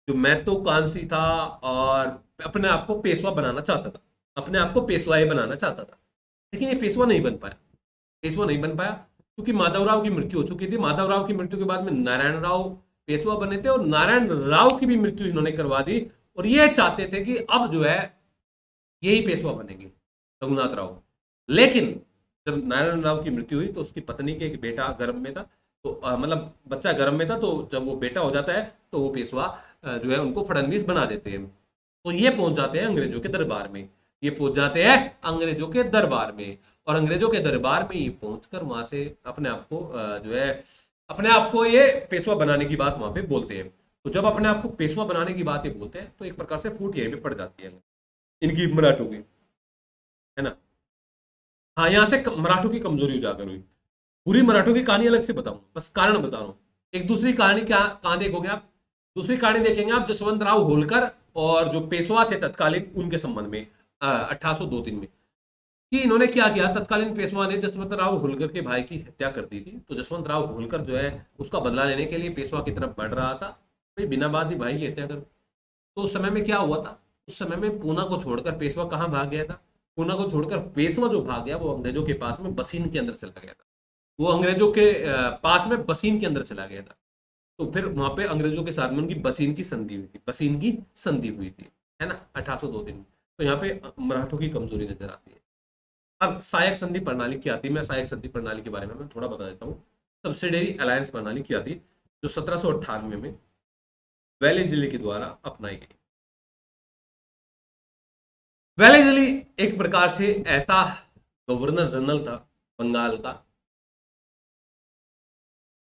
जो महत्वाकांक्षी था और अपने आप को पेशवा बनाना चाहता था, अपने आप को पेशवाई बनाना चाहता था। लेकिन ये पेशवा नहीं बन पाया, पेशवा नहीं बन पाया क्योंकि माधवराव की मृत्यु हो चुकी थी। माधवराव की मृत्यु के बाद में नारायण राव पेशवा बने थे, और नारायण राव की भी मृत्यु इन्होंने करवा दी, और ये चाहते थे कि अब जो है यही पेशवा बनेंगे, रघुनाथ राव। लेकिन जब नारायण राव की मृत्यु हुई तो उसकी पत्नी के एक बेटा गर्भ में था, तो मतलब बच्चा गर्भ में था, तो जब वो बेटा हो जाता है तो वो पेशवा जो है उनको फडणवीस बना देते हैं। तो ये पहुंच जाते हैं अंग्रेजों के दरबार में। ये पहुंच जाते हैं अंग्रेजों के दरबार में, और अंग्रेजों के दरबार में ये पहुंचकर वहां से अपने आप को जो है अपने आप को ये पेशवा बनाने की बात वहां पे बोलते हैं। तो जब अपने आप को पेशवा बनाने की बात ये बोलते हैं तो एक प्रकार से फूट यहीं पे पड़ जाती है इनकी, मराठों की, है ना। हाँ, यहाँ से मराठों की कमजोरी उजागर हुई। पूरी मराठों की कहानी अलग से बताऊं, बस कारण बता रहा हूं। एक दूसरी कहानी क्या कहां देखोगे आप, दूसरी कहानी देखेंगे आप जसवंत राव होलकर और जो पेशवा थे तत्कालीन उनके संबंध में 1802-3 में, कि इन्होंने क्या किया। तत्कालीन पेशवा ने जसवंत राव होलकर के भाई की हत्या कर दी थी। तो जसवंत राव होलकर जो है उसका बदला लेने के लिए पेशवा की तरफ बढ़ रहा था, भाई बिना बात ही भाई की हत्या कर। तो उस समय में क्या हुआ था, उस समय में पूना को छोड़कर पेशवा कहाँ भाग गया था। पूना को छोड़कर पेशवा जो भाग गया वो अंग्रेजों के पास में बसीन के अंदर चला गया था। वो अंग्रेजों के पास में बसीन के अंदर चला गया था। तो फिर वहां पे अंग्रेजों के साथ में उनकी बसीन की संधि हुई थी, बसीन की संधि हुई थी, है ना, 1802 दिन में। तो यहाँ पे मराठों की कमजोरी नजर आती है। अब सहायक संधि प्रणाली क्या थी, मैं सहायक संधि प्रणाली के बारे में मैं थोड़ा बता देता हूँ। सब्सिडरी अलायंस प्रणाली क्या थी, जो 1798 में वेलेस्ली के द्वारा अपनाई गई। वेलेस्ली एक प्रकार से ऐसा गवर्नर जनरल था बंगाल का,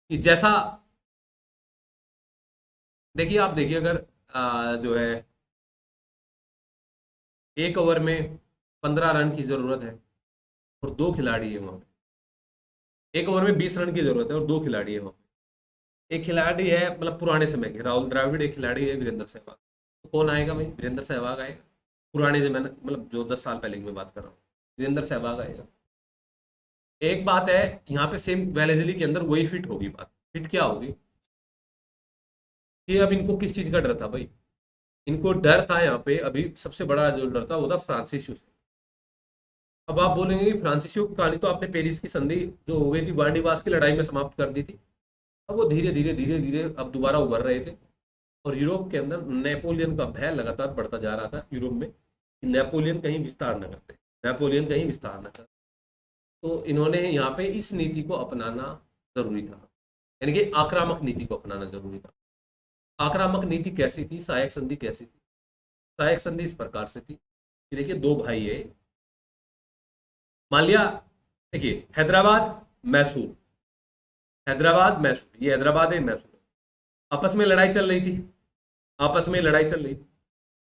कि जैसा, देखिए आप देखिए, अगर जो है एक ओवर में 15 रन की जरूरत है और दो खिलाड़ी है वहां पे, एक ओवर में 20 रन की जरूरत है और दो खिलाड़ी है वहां पे। एक खिलाड़ी है मतलब पुराने समय के राहुल द्रविड़, एक खिलाड़ी है वीरेंद्र सहवाग। तो कौन आएगा भाई, वीरेंद्र सहवाग आएगा। पुराने जमाने मतलब जो 10 साल पहले की मैं बात कर रहा हूँ, वीरेंद्र सहवाग आएगा। एक बात है, यहाँ पे सेम वेलेजली के अंदर वही फिट होगी बात। फिट क्या होगी कि अब इनको किस चीज का डर था भाई, इनको डर था यहाँ पे अभी सबसे बड़ा जो डर था वो था फ्रांसिस। अब आप बोलेंगे कि फ्रांसिसियो की कहानी तो आपने पेरिस की संधि जो हो गई थी बार्डिवास की लड़ाई में समाप्त कर दी थी। अब वो धीरे धीरे धीरे धीरे अब दोबारा उभर रहे थे। और यूरोप के अंदर नेपोलियन का भय लगातार बढ़ता जा रहा था यूरोप में, कि नेपोलियन कहीं विस्तार न करते, नेपोलियन कहीं विस्तार न कर। तो इन्होंने यहाँ पे इस नीति को अपनाना जरूरी था, यानी कि आक्रामक नीति को अपनाना जरूरी था। आक्रामक नीति कैसी थी, सहायक संधि कैसी थी। सहायक संधि इस प्रकार से थी कि देखिए दो भाई है, मान लिया, देखिए हैदराबाद मैसूर, हैदराबाद मैसूर, ये हैदराबाद है मैसूर, आपस में लड़ाई चल रही थी, आपस में लड़ाई चल रही थी।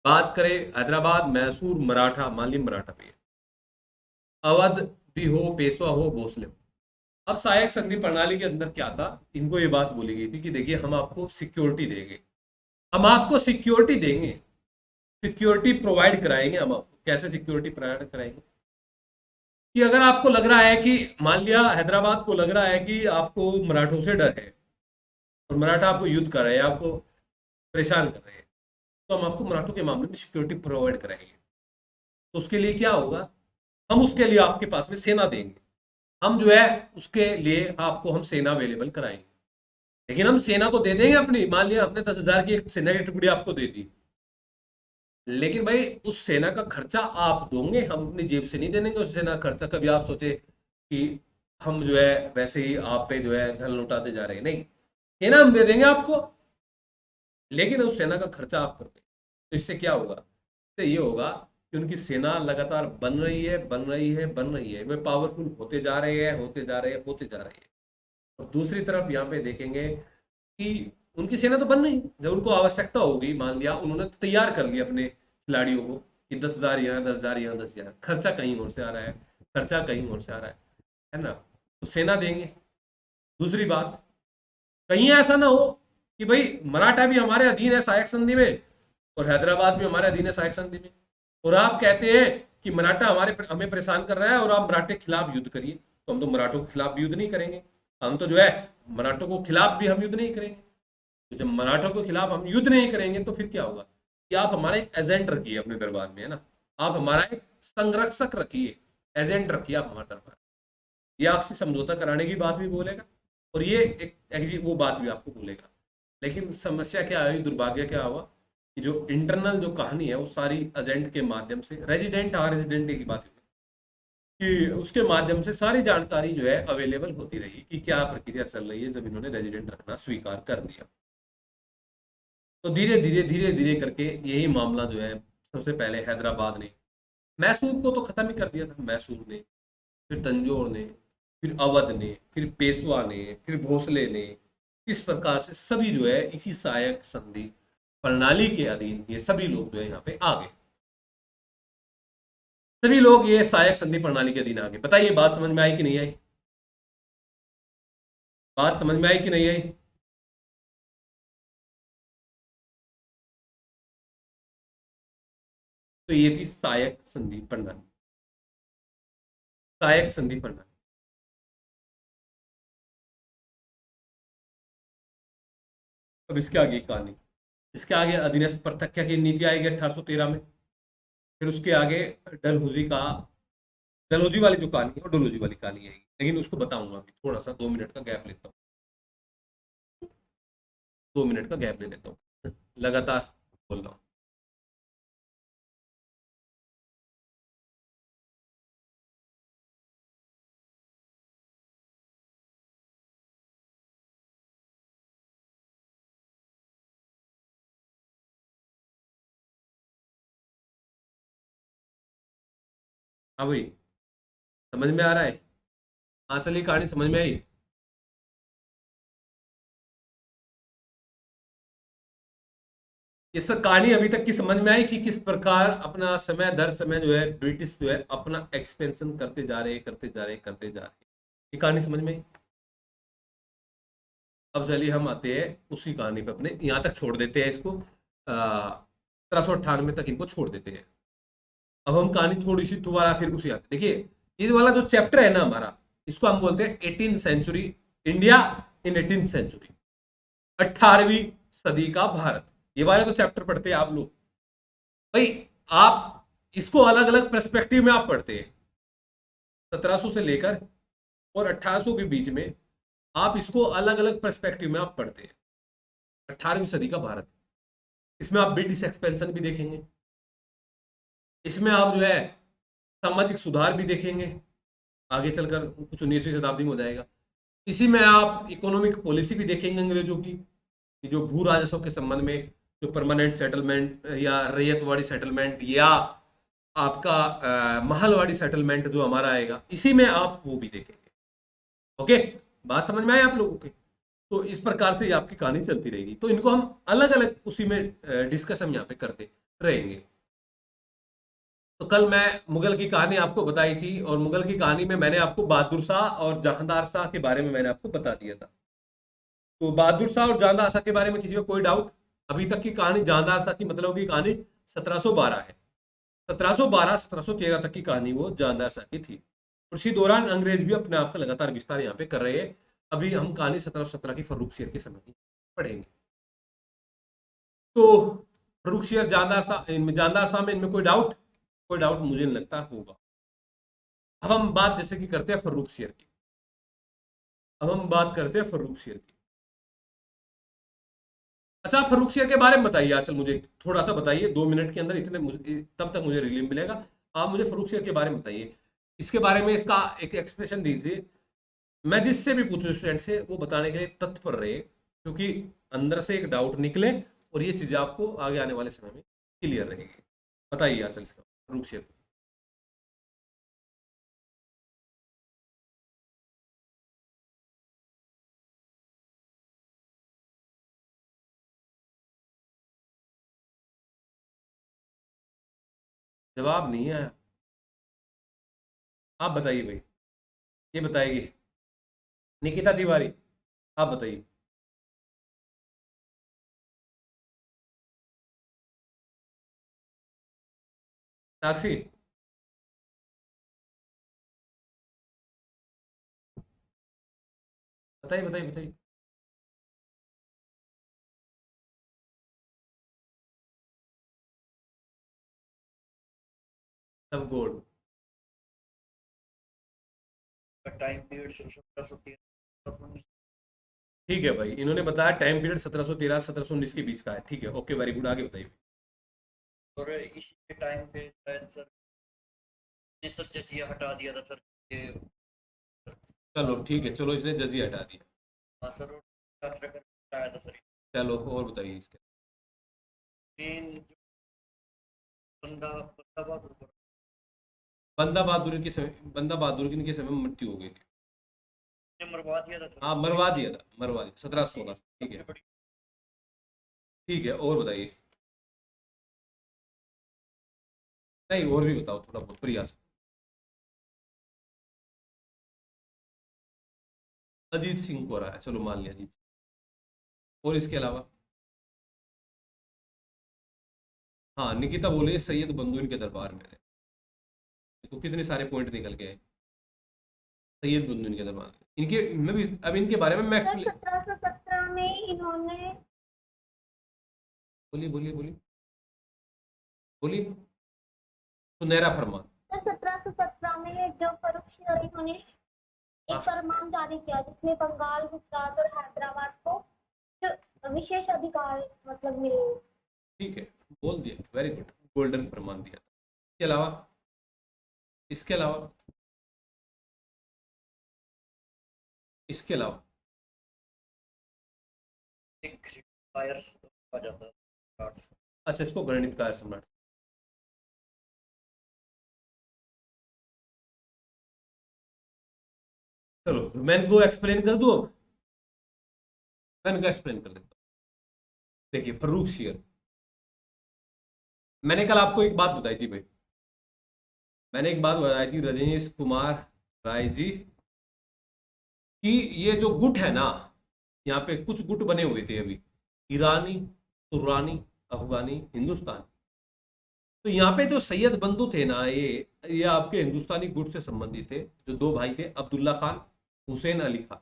बात करें हैदराबाद मैसूर मराठा, मान ली मराठा पे, अवध भी हो, पेशवा हो, भोसले हो। अब सहायक संधि प्रणाली के अंदर क्या था, इनको ये बात बोली गई थी कि देखिए हम आपको सिक्योरिटी देंगे, हम आपको सिक्योरिटी देंगे, सिक्योरिटी प्रोवाइड कराएंगे। हम आपको कैसे सिक्योरिटी प्रोवाइड कराएंगे, कि अगर आपको लग रहा है कि मान लिया हैदराबाद को लग रहा है कि आपको मराठों से डर है और मराठा आपको युद्ध कर रहे हैं, आपको परेशान कर रहे हैं, तो हम आपको मराठों के मामले में सिक्योरिटी प्रोवाइड कराएंगे। तो उसके लिए क्या होगा, हम उसके लिए आपके पास में सेना देंगे, हम जो है उसके लिए आपको हम सेना अवेलेबल कराएंगे। लेकिन हम सेना को दे देंगे अपनी, मान लिया हमने 10,000 की एक सेना की टुकड़ी आपको दे दी, लेकिन भाई उस सेना का खर्चा आप दोगे, हम अपनी जेब से नहीं दे देंगे उस सेना का खर्चा। कभी आप सोचे कि हम जो है वैसे ही आप पे जो है धन लुटाते जा रहे हैं, नहीं, सेना हम दे देंगे आपको, लेकिन उस सेना का खर्चा आप कर देंगे। तो इससे क्या होगा, इससे ये होगा कि उनकी सेना लगातार बन रही है, बन रही है, बन रही है, वे पावरफुल होते जा रहे हैं, होते जा रहे हैं, होते जा रहे हैं। और दूसरी तरफ यहाँ पे देखेंगे कि उनकी सेना तो बन रही है, जब उनको आवश्यकता होगी, मान लिया उन्होंने तैयार कर लिया अपने खिलाड़ियों को कि 10,000 यहाँ, 10,000 यहाँ, 10,000, खर्चा कहीं और से आ रहा है, खर्चा कहीं और से आ रहा है ना, तो सेना देंगे। दूसरी बात, कहीं ऐसा ना हो कि भाई मराठा भी हमारे अधीन है सहायक संधि में और हैदराबाद भी हमारे अधीन है सहायक संधि में, और आप कहते हैं कि मराठा हमें परेशान कर रहा है और आप मराठे के खिलाफ युद्ध करिए। तो हम तो मराठों के खिलाफ युद्ध नहीं करेंगे, हम तो जो है मराठों को खिलाफ भी हम युद्ध नहीं करेंगे। तो जब मराठों के खिलाफ हम युद्ध नहीं करेंगे तो फिर क्या होगा, कि आप हमारा एक एजेंट रखिए अपने दरबार में, है ना, आप हमारा एक संरक्षक रखिए, एजेंट रखिए आप हमारे दरबार। ये आपसे समझौता कराने की बात भी बोलेगा और ये एक वो बात भी आपको बोलेगा। लेकिन समस्या क्या हुई, दुर्भाग्य क्या हुआ कि जो इंटरनल जो कहानी है वो सारी एजेंट के माध्यम से, रेजिडेंट हाँ रेजिडेंट की बात कि उसके माध्यम से सारी जानकारी जो है अवेलेबल होती रही कि क्या प्रक्रिया चल रही है, जब इन्होंने रेजिडेंट रखना स्वीकार कर दिया। तो धीरे धीरे धीरे धीरे करके यही मामला जो है सबसे पहले हैदराबाद ने मैसूर को तो खत्म ही कर दिया था, मैसूर ने, फिर तंजौर ने, फिर अवध ने, फिर पेशवा ने, फिर भोसले ने। इस प्रकार से सभी जो है इसी सहायक संधि प्रणाली के अधीन ये सभी लोग जो है यहाँ पे आ गए। सभी लोग ये सहायक संधि प्रणाली के अधीन आ गए। बताइए बात समझ में आई कि नहीं आई? बात समझ में आई कि नहीं आई? तो ये थी सहायक संधि प्रणाली। सहायक संधि प्रणाली। अब इसके आगे एक कहानी, इसके आगे अधीनस्थ प्रत्यक्ष की नीति आएगी 1813 में। फिर उसके आगे डलहौजी का, डलहौजी वाली जो कहानी है वो डलहौजी वाली कहानी आएगी, लेकिन उसको बताऊंगा अभी, थोड़ा सा 2 मिनट का गैप लेता हूँ। 2 मिनट का गैप ले लेता हूँ, लगातार बोल रहा हूँ। हाँ भाई, समझ में आ रहा है? हाँ चलिए, कहानी समझ में आई। इस कहानी अभी तक की समझ में आई कि किस प्रकार अपना समय दर समय जो है ब्रिटिश जो है अपना एक्सपेंशन करते जा रहे, करते जा रहे, करते जा रहे। ये कहानी समझ में आई। अब चलिए हम आते हैं उसी कहानी पे, अपने यहाँ तक छोड़ देते हैं इसको, 1798 तक इनको छोड़ देते हैं। अब हम कहानी थोड़ी सी दोबारा फिर उसी आते, देखिए ये वाला जो चैप्टर है ना हमारा, इसको हम बोलते हैं 18th century India in 18th century, 18वीं सदी का भारत। ये वाला तो चैप्टर पढ़ते हैं आप लोग भाई। आप इसको अलग अलग पर्सपेक्टिव में आप पढ़ते हैं, 1700 से लेकर और 1800 के बीच में आप इसको अलग अलग पर्सपेक्टिव में आप पढ़ते हैं। 18वीं सदी का भारत, इसमें आप ब्रिटिश एक्सपेंशन भी देखेंगे, इसमें आप जो है सामाजिक सुधार भी देखेंगे, आगे चलकर कुछ 19वीं शताब्दी में हो जाएगा। इसी में आप इकोनॉमिक पॉलिसी भी देखेंगे अंग्रेजों की, कि जो भू राजस्व के संबंध में जो परमानेंट सेटलमेंट या रैयतवाड़ी सेटलमेंट या आपका महलवाड़ी सेटलमेंट जो हमारा आएगा, इसी में आप वो भी देखेंगे। ओके, बात समझ में आए आप लोगों के? तो इस प्रकार से ये आपकी कहानी चलती रहेगी, तो इनको हम अलग अलग उसी में डिस्कस हम यहाँ पे करते रहेंगे। तो कल मैं मुगल की कहानी आपको बताई थी, और मुगल की कहानी में मैंने आपको बहादुर शाह और जहांदार शाह के बारे में मैंने आपको बता दिया था। तो बहादुर शाह और जहांदार शाह के बारे में किसी को कोई डाउट? अभी तक की कहानी जहांदार शाह की मतलब की कहानी 1712 है। 1712 1713 तक की कहानी वो जहांदार शाह की थी। उसी दौरान अंग्रेज भी अपने आप का लगातार विस्तार यहाँ पे कर रहे हैं। अभी हम कहानी 1717 की फर्रुख शेर के समय की पढ़ेंगे। तो फर्रुख शेर जहांदार शाह, इनमें जहांदार शाह में इनमें कोई डाउट? कोई डाउट मुझे नहीं लगता होगा। अब हम बात जैसे कि करते हैं फर्रुख शेर की। अब हम बात करते हैं फर्रुख शेर की। अच्छा, आप फर्रुख शेर के बारे में बताइए, आचल मुझे थोड़ा सा बताइए, 2 मिनट के अंदर इतने तब तक मुझे रिलीफ मिलेगा। आप मुझे फर्रुख शेर के बारे में बताइए, इसके बारे में इसका एक एक्सप्रेशन दीजिए। मैं जिससे भी पूछूं स्टूडेंट से, वो बताने के लिए तत्पर रहे, क्योंकि अंदर से एक डाउट निकले और ये चीजें आपको आगे आने वाले समय में क्लियर रहेगी। बताइए आचल इसका फर्रुख शेर। जवाब नहीं आया? आप बताइए भाई, ये बताएगी निकिता तिवारी, आप बताइए। साक्षी, बताइए बताइए बताइए। सब गोल्ड। टाइम पीरियड 1713 ठीक है भाई, इन्होंने बताया टाइम पीरियड 1713 1719 के बीच का है। ठीक है, ओके, वेरी गुड, आगे बताइए। और इसी के टाइम पे शायद सर ने सब जजिया हटा दिया था सर ये। चलो ठीक है, चलो इसने जजी हटा दिया। हाँ सर, और यात्रा कर हटाया था सर। चलो और बताइए इसके। मेन जो बंदा बंदा बहादुर बंदा बहादुर के समय में मृत्यु हो गई थी। ने मरवा दिया था सर हाँ, उसको। मरवा दिया था, मरवा दिया 1716। ठीक सबसे है, बड़ी ठीक है, और बताइए। नहीं, और भी बताओ थोड़ा बहुत प्रयास। अजीत सिंह को रहा है, चलो मान लिया अजीत। और इसके अलावा? हाँ, निकिता बोले सैयद बंधु इनके दरबार में है। तो कितने सारे पॉइंट निकल के आए। सैयद बंधु इनके दरबार में, इनके मैं भी अब इनके बारे में मैं सर एक्सप्लेन। 1717 में इन्होंने बोलिए बोलिए बोलिए बोलिए। सुनहरा फरमान। सर 1717 में जो फर्रुखसिंह इन्होंने एक हाँ, फरमान जारी किया जिसमें बंगाल, गुजरात और हैदराबाद को जो विशेष अधिकार मतलब मिले। ठीक है, बोल दिया, वेरी गुड, गोल्डन फरमान दिया था। इसके अलावा? इसके अलावा? इसके अलावा? एक फायर आ जाता है। अच्छा, इसको गणितकार सम्राट। चलो मैं इनको एक्सप्लेन कर दूं अब। मैं इनको एक्सप्लेन कर देता हूँ। देखिए, फर्रुख शेर, मैंने कल आपको एक बात बताई थी भाई। मैंने एक बात बताई थी रजनीश कुमार राय जी कि ये जो गुट है ना, यहाँ पे कुछ गुट बने हुए थे अभी, ईरानी, तुर्रानी, अफगानी, हिंदुस्तानी। तो यहाँ पे जो सैयद बंधु थे ना, ये आपके हिंदुस्तानी गुट से संबंधित थे। जो दो भाई थे, अब्दुल्ला खान, हुसैन अली खान।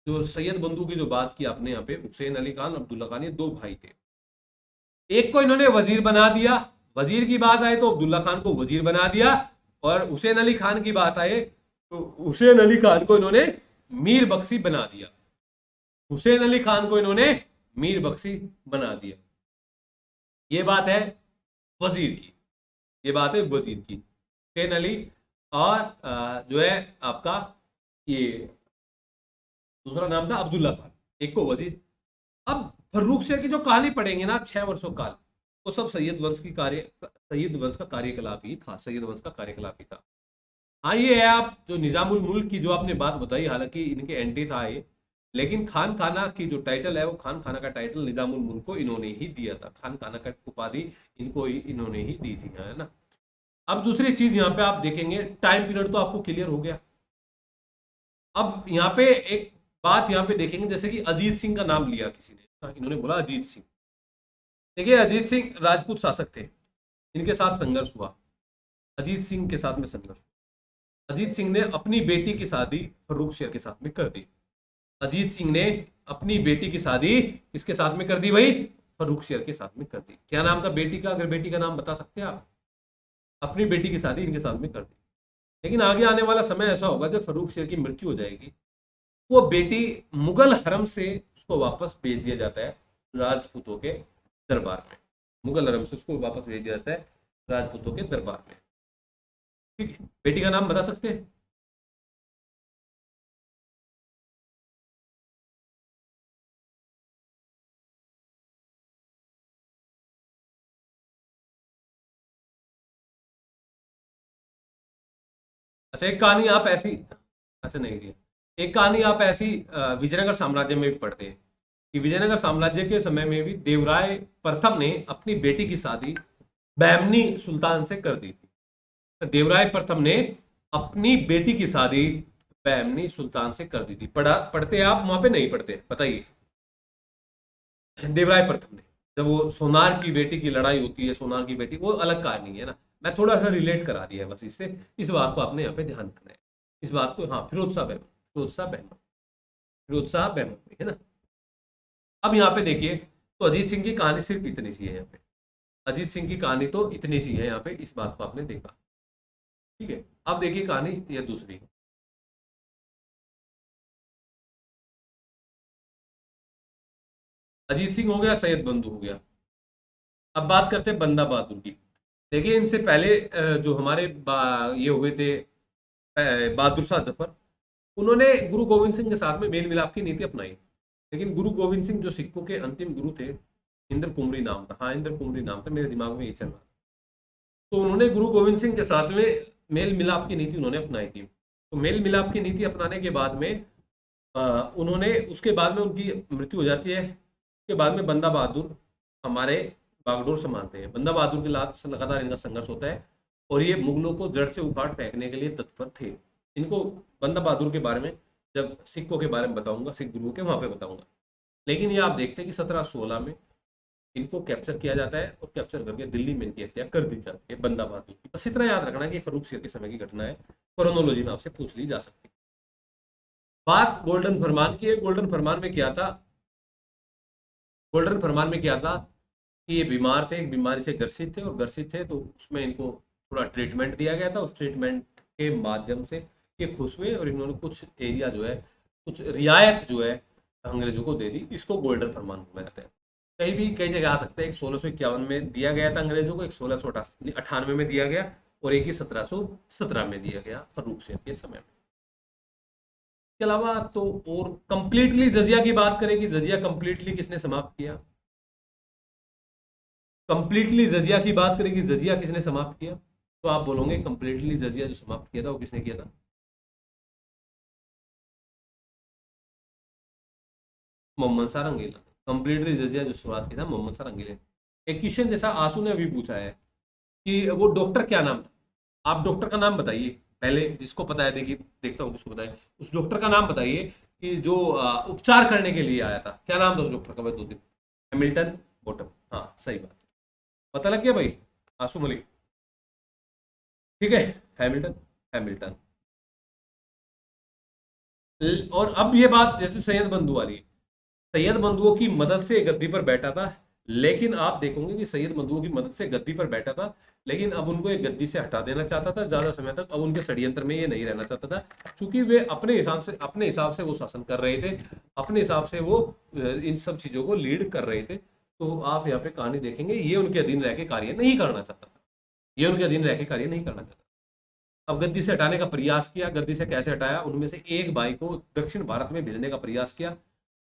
जो सैयद बंधु की जो बात की आपने यहाँ पे, हुसैन अली खान, अब्दुल्ला खान, ये दो भाई थे। एक को इन्होंने वजीर बना दिया। वजीर की बात आए तो अब्दुल्ला खान को वजीर बना दिया। और हुसैन अली खान की बात आए तो हुसैन अली खान को इन्होंने मीर बख्शी बना दिया। हुसैन अली खान को इन्होंने मीर बख्शी बना दिया। ये बात है वजीर की। ये बात है वजीर की, हुसैन अली। और जो है आपका ये दूसरा नाम था अब्दुल्ला खान, एक को वजीर। अब फर्रुख शेर की जो कहानी पढ़ेंगे ना आप, 6 वर्षों काल, वो सब सैयद वंश का कार्यकलाप ही था। सैयद वंश का कार्यकलाप ही था। हाँ, ये है आप जो निजामुल मुल्क की जो आपने बात बताई, हालांकि इनके एंटी था ये, लेकिन खान खाना की जो टाइटल है, वो खान खाना का टाइटल निजामुल मुल्क को इन्होंने ही दिया था। खान खाना का उपाधि इनको ही इन्होंने ही दी थी, है ना। अब दूसरी चीज यहाँ पे आप देखेंगे, टाइम पीरियड तो आपको क्लियर हो गया। अब यहाँ पे एक बात यहाँ पे देखेंगे, जैसे कि अजीत सिंह का नाम लिया किसी ने, इन्होंने बोला अजीत सिंह। देखिए, अजीत सिंह राजपूत शासक थे, इनके साथ संघर्ष हुआ। अजीत सिंह के साथ में संघर्ष। अजीत सिंह ने अपनी बेटी की शादी फर्रुख शेर के साथ में कर दी। अजीत सिंह ने अपनी बेटी की शादी किसके साथ में कर दी भाई? फर्रुख शेर के साथ में कर दी। क्या नाम था बेटी का? अगर बेटी का नाम बता सकते हैं आप। अपनी बेटी की शादी इनके साथ में कर दी। लेकिन आगे आने वाला समय ऐसा होगा जब फर्रुख शेर की मृत्यु हो जाएगी, वो बेटी मुगल हरम से उसको वापस भेज दिया जाता है राजपूतों के दरबार में। मुगल हरम से उसको वापस भेज दिया जाता है राजपूतों के दरबार में। ठीक है, बेटी का नाम बता सकते हैं? अच्छा, एक कहानी आप ऐसी, अच्छा नहीं दिया, एक कहानी आप ऐसी विजयनगर साम्राज्य में भी पढ़ते हैं कि विजयनगर साम्राज्य के समय में भी देवराय प्रथम ने अपनी बेटी की शादी बहमनी सुल्तान से कर दी थी। तो देवराय प्रथम ने अपनी बेटी की शादी बहमनी सुल्तान से कर दी थी। पढ़ते आप वहां पे? नहीं पढ़ते, बताइए। देवराय प्रथम ने, जब वो सोनार की बेटी की लड़ाई होती है, सोनार की बेटी, वो अलग कहानी है ना। मैं थोड़ा सा रिलेट करा दिया है बस इससे। इस बात को आपने यहाँ पे ध्यान रखना है। इस बात को, हाँ, फिरोज शाह बेगम, फिरोज शाह बेगम, फिरोज शाह बेगम, है ना। अब यहाँ पे देखिए, तो अजीत सिंह की कहानी सिर्फ इतनी सी है यहाँ पे। अजीत सिंह की कहानी तो इतनी सी है यहाँ पे, इस बात को आपने देखा। ठीक है, अब देखिए कहानी ये दूसरी। अजीत सिंह हो गया, सैयद बंधु हो गया। अब बात करते हैं बंदा बहादुर की। देखिए, इनसे पहले जो हमारे ये हुए थे, बहादुर शाह जफर, उन्होंने गुरु गोविंद सिंह के साथ में मेल मिलाप की नीति अपनाई। लेकिन गुरु गोविंद सिंह जो सिखों के अंतिम गुरु थे, इंद्र कुमरी नाम था, हाँ इंद्र कुमरी नाम था, मेरे दिमाग में ये चल रहा था। तो उन्होंने गुरु गोविंद सिंह के साथ में मेल मिलाप की नीति उन्होंने अपनाई थी। तो मेल मिलाप की नीति अपनाने के बाद में उन्होंने, उसके बाद में उनकी मृत्यु हो जाती है। उसके बाद में बंदा बहादुर हमारे बागडोर संभालते हैं। बंदा बहादुर के साथ लगातार इनका संघर्ष होता है और ये मुगलों को जड़ से उखाड़ फेंकने के लिए तत्पर थे। इनको बंदा बहादुर के बारे में जब सिखों के बारे में बताऊंगा, सिख गुरुओं के, वहां पे बताऊंगा। लेकिन ये आप देखते हैं कि 1716 में इनको कैप्चर किया जाता है और कैप्चर करके दिल्ली में इनकी हत्या कर दी जाती है बंदा बहादुर की। बस इतना याद रखना कि फर्रुख सियर के समय की घटना है, क्रोनोलॉजी में आपसे पूछ ली जा सकती है। बात गोल्डन फरमान की है। गोल्डन फरमान में क्या था? गोल्डन फरमान में क्या था कि ये बीमार थे, एक बीमारी से ग्रसित थे, और ग्रसित थे तो उसमें इनको थोड़ा ट्रीटमेंट दिया गया था। उस ट्रीटमेंट के माध्यम से ये खुश हुए और इन्होंने कुछ एरिया जो है, कुछ रियायत जो है अंग्रेजों को दे दी। इसको गोल्डन फरमान बोला जाता है। कहीं भी कई जगह आ सकते हैं। एक 1651 में दिया गया था अंग्रेजों को, एक 1698 में दिया गया और एक ही 1717 में दिया गया फर्रुख सियर के समय में। इसके अलावा तो और कंप्लीटली जजिया की बात करें कि जजिया कंप्लीटली किसने समाप्त किया, कंप्लीटली जजिया की बात करें कि जजिया किसने समाप्त किया, तो आप बोलोगे कंप्लीटली जजिया जो समाप्त किया था वो किसने किया था? मोहम्मद शाह रंगीला। कंप्लीटली जजिया जो शुरुआत की था मोहम्मद शाह रंगीला। एक क्वेश्चन जैसा आंसू ने अभी पूछा है कि वो डॉक्टर क्या नाम था? आप डॉक्टर का नाम बताइए पहले, जिसको पता है, देखिए देखता हूँ किसको पता है। उस डॉक्टर का नाम बताइए कि जो उपचार करने के लिए आया था। क्या नाम था उस डॉक्टर का? भाई 2 दिन। Hamilton bottom. हाँ सही बात, पता लग गया भाई आंसू मलिक। ठीक है, हैमिल्टन, हैमिल्टन। और अब ये बात जैसे सैयद बंधु वाली, सैयद बंधुओं की मदद से गद्दी पर बैठा था। लेकिन आप देखोगे कि सैयद बंधुओं की मदद से गद्दी पर बैठा था, लेकिन अब उनको एक गद्दी से हटा देना चाहता था ज्यादा समय तक। अब उनके षड्यंत्र में ये नहीं रहना चाहता था, क्योंकि वे अपने हिसाब से वो शासन कर रहे थे, अपने हिसाब से वो इन सब चीजों को लीड कर रहे थे। तो आप यहाँ पे कहानी देखेंगे, ये उनके अधीन रह के कार्य नहीं करना चाहता था, ये उनके अधीन रह के कार्य नहीं करना चाहता। अब गद्दी से हटाने का प्रयास किया। गद्दी से कैसे हटाया? उनमें से एक भाई को दक्षिण भारत में भेजने का प्रयास किया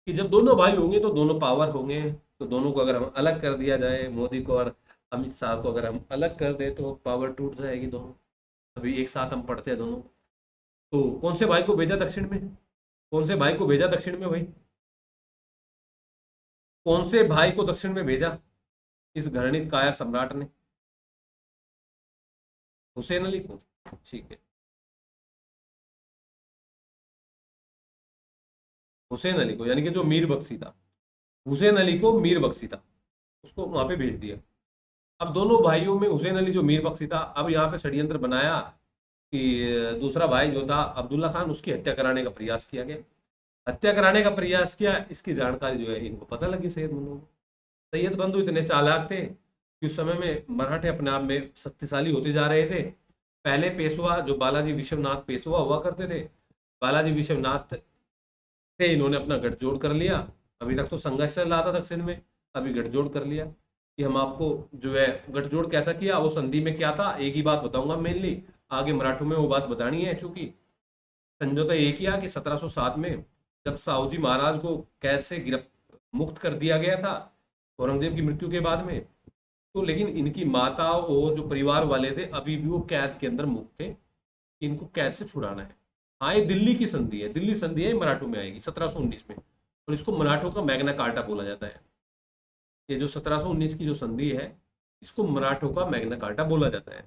कि जब दोनों भाई होंगे तो दोनों पावर होंगे, तो दोनों को अगर हम अलग कर दिया जाए, मोदी को और अमित शाह को अगर हम अलग कर दे तो पावर टूट जाएगी दोनों। अभी एक साथ हम पढ़ते हैं दोनों। तो कौन से भाई को भेजा दक्षिण में? कौन से भाई को भेजा दक्षिण में भाई? कौन से भाई को दक्षिण में भेजा इस घृणित कायर सम्राट ने? हुसैन अली को। ठीक है, हुसैन अली को, यानी कि जो मीर बख्शी था, हुसैन अली को मीर बख्शी था, उसको वहां पे भेज दिया। अब दोनों भाइयों में हुसैन अली जो मीर बख्शी था, अब यहाँ पे षड्यंत्र बनाया कि दूसरा भाई जो था अब्दुल्ला खान, उसकी हत्या कराने का प्रयास किया गया। हत्या कराने का प्रयास किया, इसकी जानकारी जो है इनको पता लगी सैयद बंधु को। सैयद बंधु इतने चालाक थे कि उस समय में मराठे अपने आप में शक्तिशाली होते जा रहे थे। पहले पेशवा जो बालाजी विश्वनाथ पेशवा हुआ करते थे, बालाजी विश्वनाथ से इन्होंने अपना गठजोड़ कर लिया। अभी तक तो संघर्ष चल रहा था दक्षिण में, अभी गठजोड़ कर लिया कि हम आपको जो है, गठजोड़ कैसा किया, वो संधि में क्या था, एक ही बात बताऊंगा मेनली, आगे मराठों में वो बात बतानी है। चूंकि समझौता ये किया कि 1707 में जब साहू जी महाराज को कैद से गिरफ्त मुक्त कर दिया गया था औरंगजेब की मृत्यु के बाद में, तो लेकिन इनकी माता और जो परिवार वाले थे अभी भी वो कैद के अंदर मुक्त थे। इनको कैद से छुड़ाना है। हाँ, ये दिल्ली की संधि है, दिल्ली संधि है, मराठों में आएगी 1719 में, और इसको मराठों का मैग्ना कार्टा बोला जाता है। ये जो 1719 की जो संधि है, इसको मराठों का मैग्ना कार्टा बोला जाता है।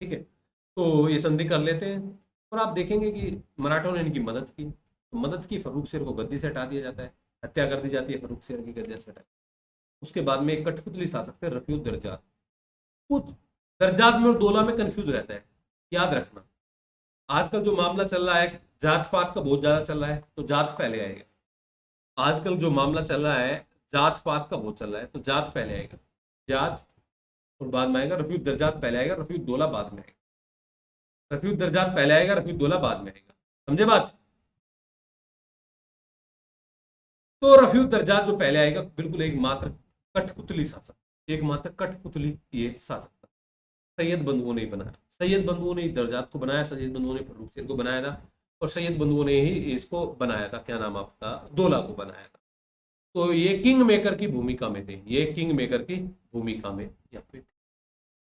ठीक है, तो ये संधि कर लेते हैं और आप देखेंगे कि मराठों ने इनकी मदद की, तो मदद की, फर्रुख सियर को गद्दी से हटा दिया जाता है, हत्या कर दी जाती है फर्रुख सियर की गद्दी से हटा। उसके बाद में एक कठपुतली शासक थे रफीउद दर्जात। खुद दर्जात में और दौला में कंफ्यूज रहता है, याद रखना। आजकल जो मामला चल रहा है जात पात का बहुत ज्यादा चल रहा है, तो जात पहले आएगा। आजकल जो मामला चल रहा है जात पात का बहुत चल रहा है, तो जात पहले आएगा, जात, और बाद में आएगा रफीउद दर्जात, पहले आएगा रफीउद दौला बाद में आएगा। रफीउद दर्जात पहले आएगा, रफीउद दौला बाद में आएगा। समझे बात? तो रफीउद दर्जात जो पहले आएगा, बिल्कुल एकमात्र कठपुतली शासक, एकमात्र कठपुतली ये शासक था। सैयद बंधुओं ने ही बनाया, सैयद बंधुओं ने दर्जात को बनाया, सैयद बंधुओं ने फर्रुख सियर को बनाया था, और सैयद बंधुओं ने ही इसको बनाया था, क्या नाम आपका, दौला को बनाया था। तो ये किंग मेकर की भूमिका में थे, ये किंग मेकर की भूमिका में यहाँ पे।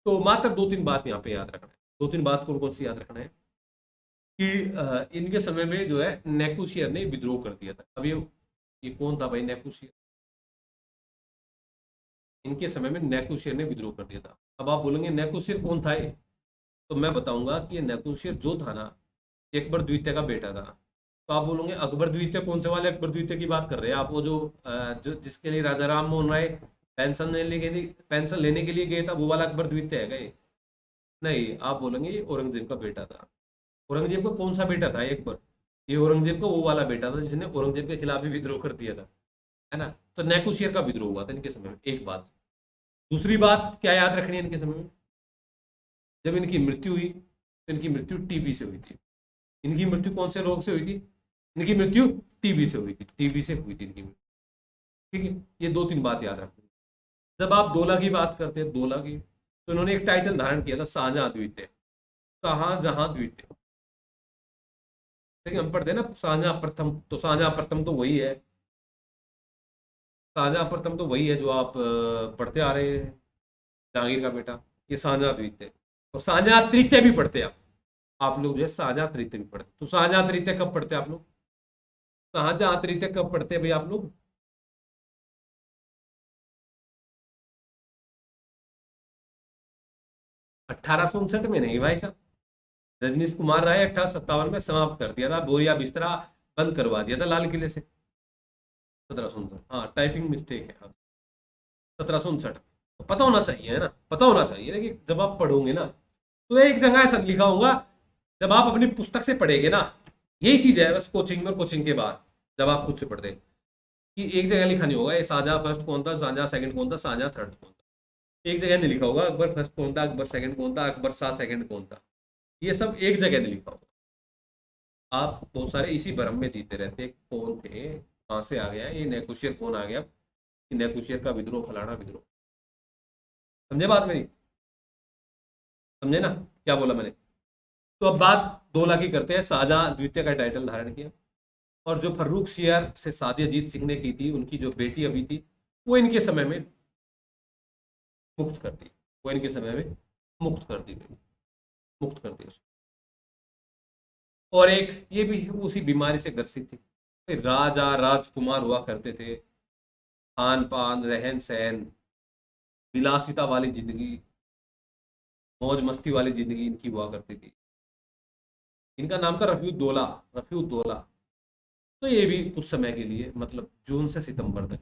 तो मात्र 2-3 बात यहाँ पे याद रखना है, दो तीन बात कौन सी याद रखना है कि इनके समय में जो है नेकुशियर ने विद्रोह कर दिया था। अब ये कौन था भाई नेकुशियर? इनके समय में नेकुशियर ने विद्रोह कर दिया था। अब आप बोलेंगे नेकुशियर कौन था ये? तो मैं बताऊंगा कि ये नेकुशियर जो था ना, अकबर द्वितीय का बेटा था। तो आप बोलोगे अकबर द्वितीय कौन से वाले अकबर द्वितीय की बात कर रहे हैं आप? वो जो जिसके लिए राजा राम मोहन राय पेंशन लेने के लिए गए था, वो वाला अकबर द्वितीय है गए? नहीं, आप बोलेंगे ये औरंगजेब का बेटा था। औरंगजेब का कौन सा बेटा था ये अकबर? ये औरंगजेब का वो वाला बेटा था जिसने औरंगजेब के खिलाफ भी विद्रोह कर दिया था, है ना? तो नेकुशियर का विद्रोह हुआ था इनके समय में, एक बात। दूसरी बात क्या याद रखनी है इनके समय में? जब इनकी मृत्यु हुई तो इनकी मृत्यु टीबी से हुई थी। इनकी मृत्यु कौन से रोग से हुई थी? इनकी मृत्यु टीबी से हुई थी, टीबी से हुई थी इनकी मृत्यु। ठीक है, ये दो तीन बात याद रखनी। जब आप दोला की बात करते हैं, दोला की, तो इन्होंने एक टाइटल धारण किया था, शाहजहां द्वितीय। शाहजहां द्वितीय, ठीक है, हम पढ़ते हैं ना शाहजहां प्रथम, तो शाहजहां प्रथम तो वही है। शाहजहां प्रथम तो वही है जो आप पढ़ते आ रहे हैं, जहांगीर का बेटा। ये शाहजहां द्वितीय, और शाहजहां तृतीय भी पढ़ते हैं आप लोग जो है शाहजहां तृतीय भी पढ़ते। तो शाहजहां तृतीय कब पढ़ते हैं आप लोग? शाहजहां तृतीय कब पढ़ते हैं भाई आप लोग? 1859 में नहीं भाई साहब। रजनीश कुमार राय 1857 में समाप्त कर दिया था, बोरिया बिस्तरा बंद करवा दिया था लाल किले से। 1759, हाँ टाइपिंग मिस्टेक है, हाँ 1759। तो पता होना चाहिए, है ना, पता होना चाहिए ना कि जब आप पढ़ोगे ना, तो एक जगह ऐसा लिखा होगा, जब आप अपनी पुस्तक से पढ़ेंगे ना, यही चीज है बस, कोचिंग में, कोचिंग के बाद जब आप खुद से पढ़ते हैं, कि एक जगह लिखा नहीं होगा ये शाहजहां फर्स्ट कौन था, शाहजहां सेकंड कौन था, शाहजहां थर्ड कौन था। एक जगह नहीं लिखा होगा अकबर फर्स्ट कौन था, अकबर सेकंड कौन था, अकबर शाह सेकंड कौन था। ये सब एक जगह नहीं लिखा होगा। आप बहुत सारे इसी भ्रम में जीते रहते हैं, कौन थे, कहाँ से आ गया ये नेकुशियर, कौन आ गया, कि नेकुशियर का विद्रोह, फलाना विद्रोह। समझे बात मेरी? समझे ना क्या बोला मैंने? तो अब बात दोला की करते हैं। शाहजहां द्वितीय का टाइटल धारण किया, और जो फर्रुखसियार से शादी अजीत सिंह ने की थी, उनकी जो बेटी अभी थी, वो इनके समय में मुक्त कर दी। वो इनके समय में मुक्त कर दी गई, मुक्त कर दी उसको। और एक ये भी उसी बीमारी से ग्रसित थी। राजा राजकुमार हुआ करते थे, खान पान, रहन सहन, विलासिता वाली जिंदगी, मौज मस्ती वाली जिंदगी इनकी हुआ करती थी। इनका नाम था रफीउद्दौला, रफीउद्दौला। तो ये भी कुछ समय के लिए, मतलब जून से सितंबर तक,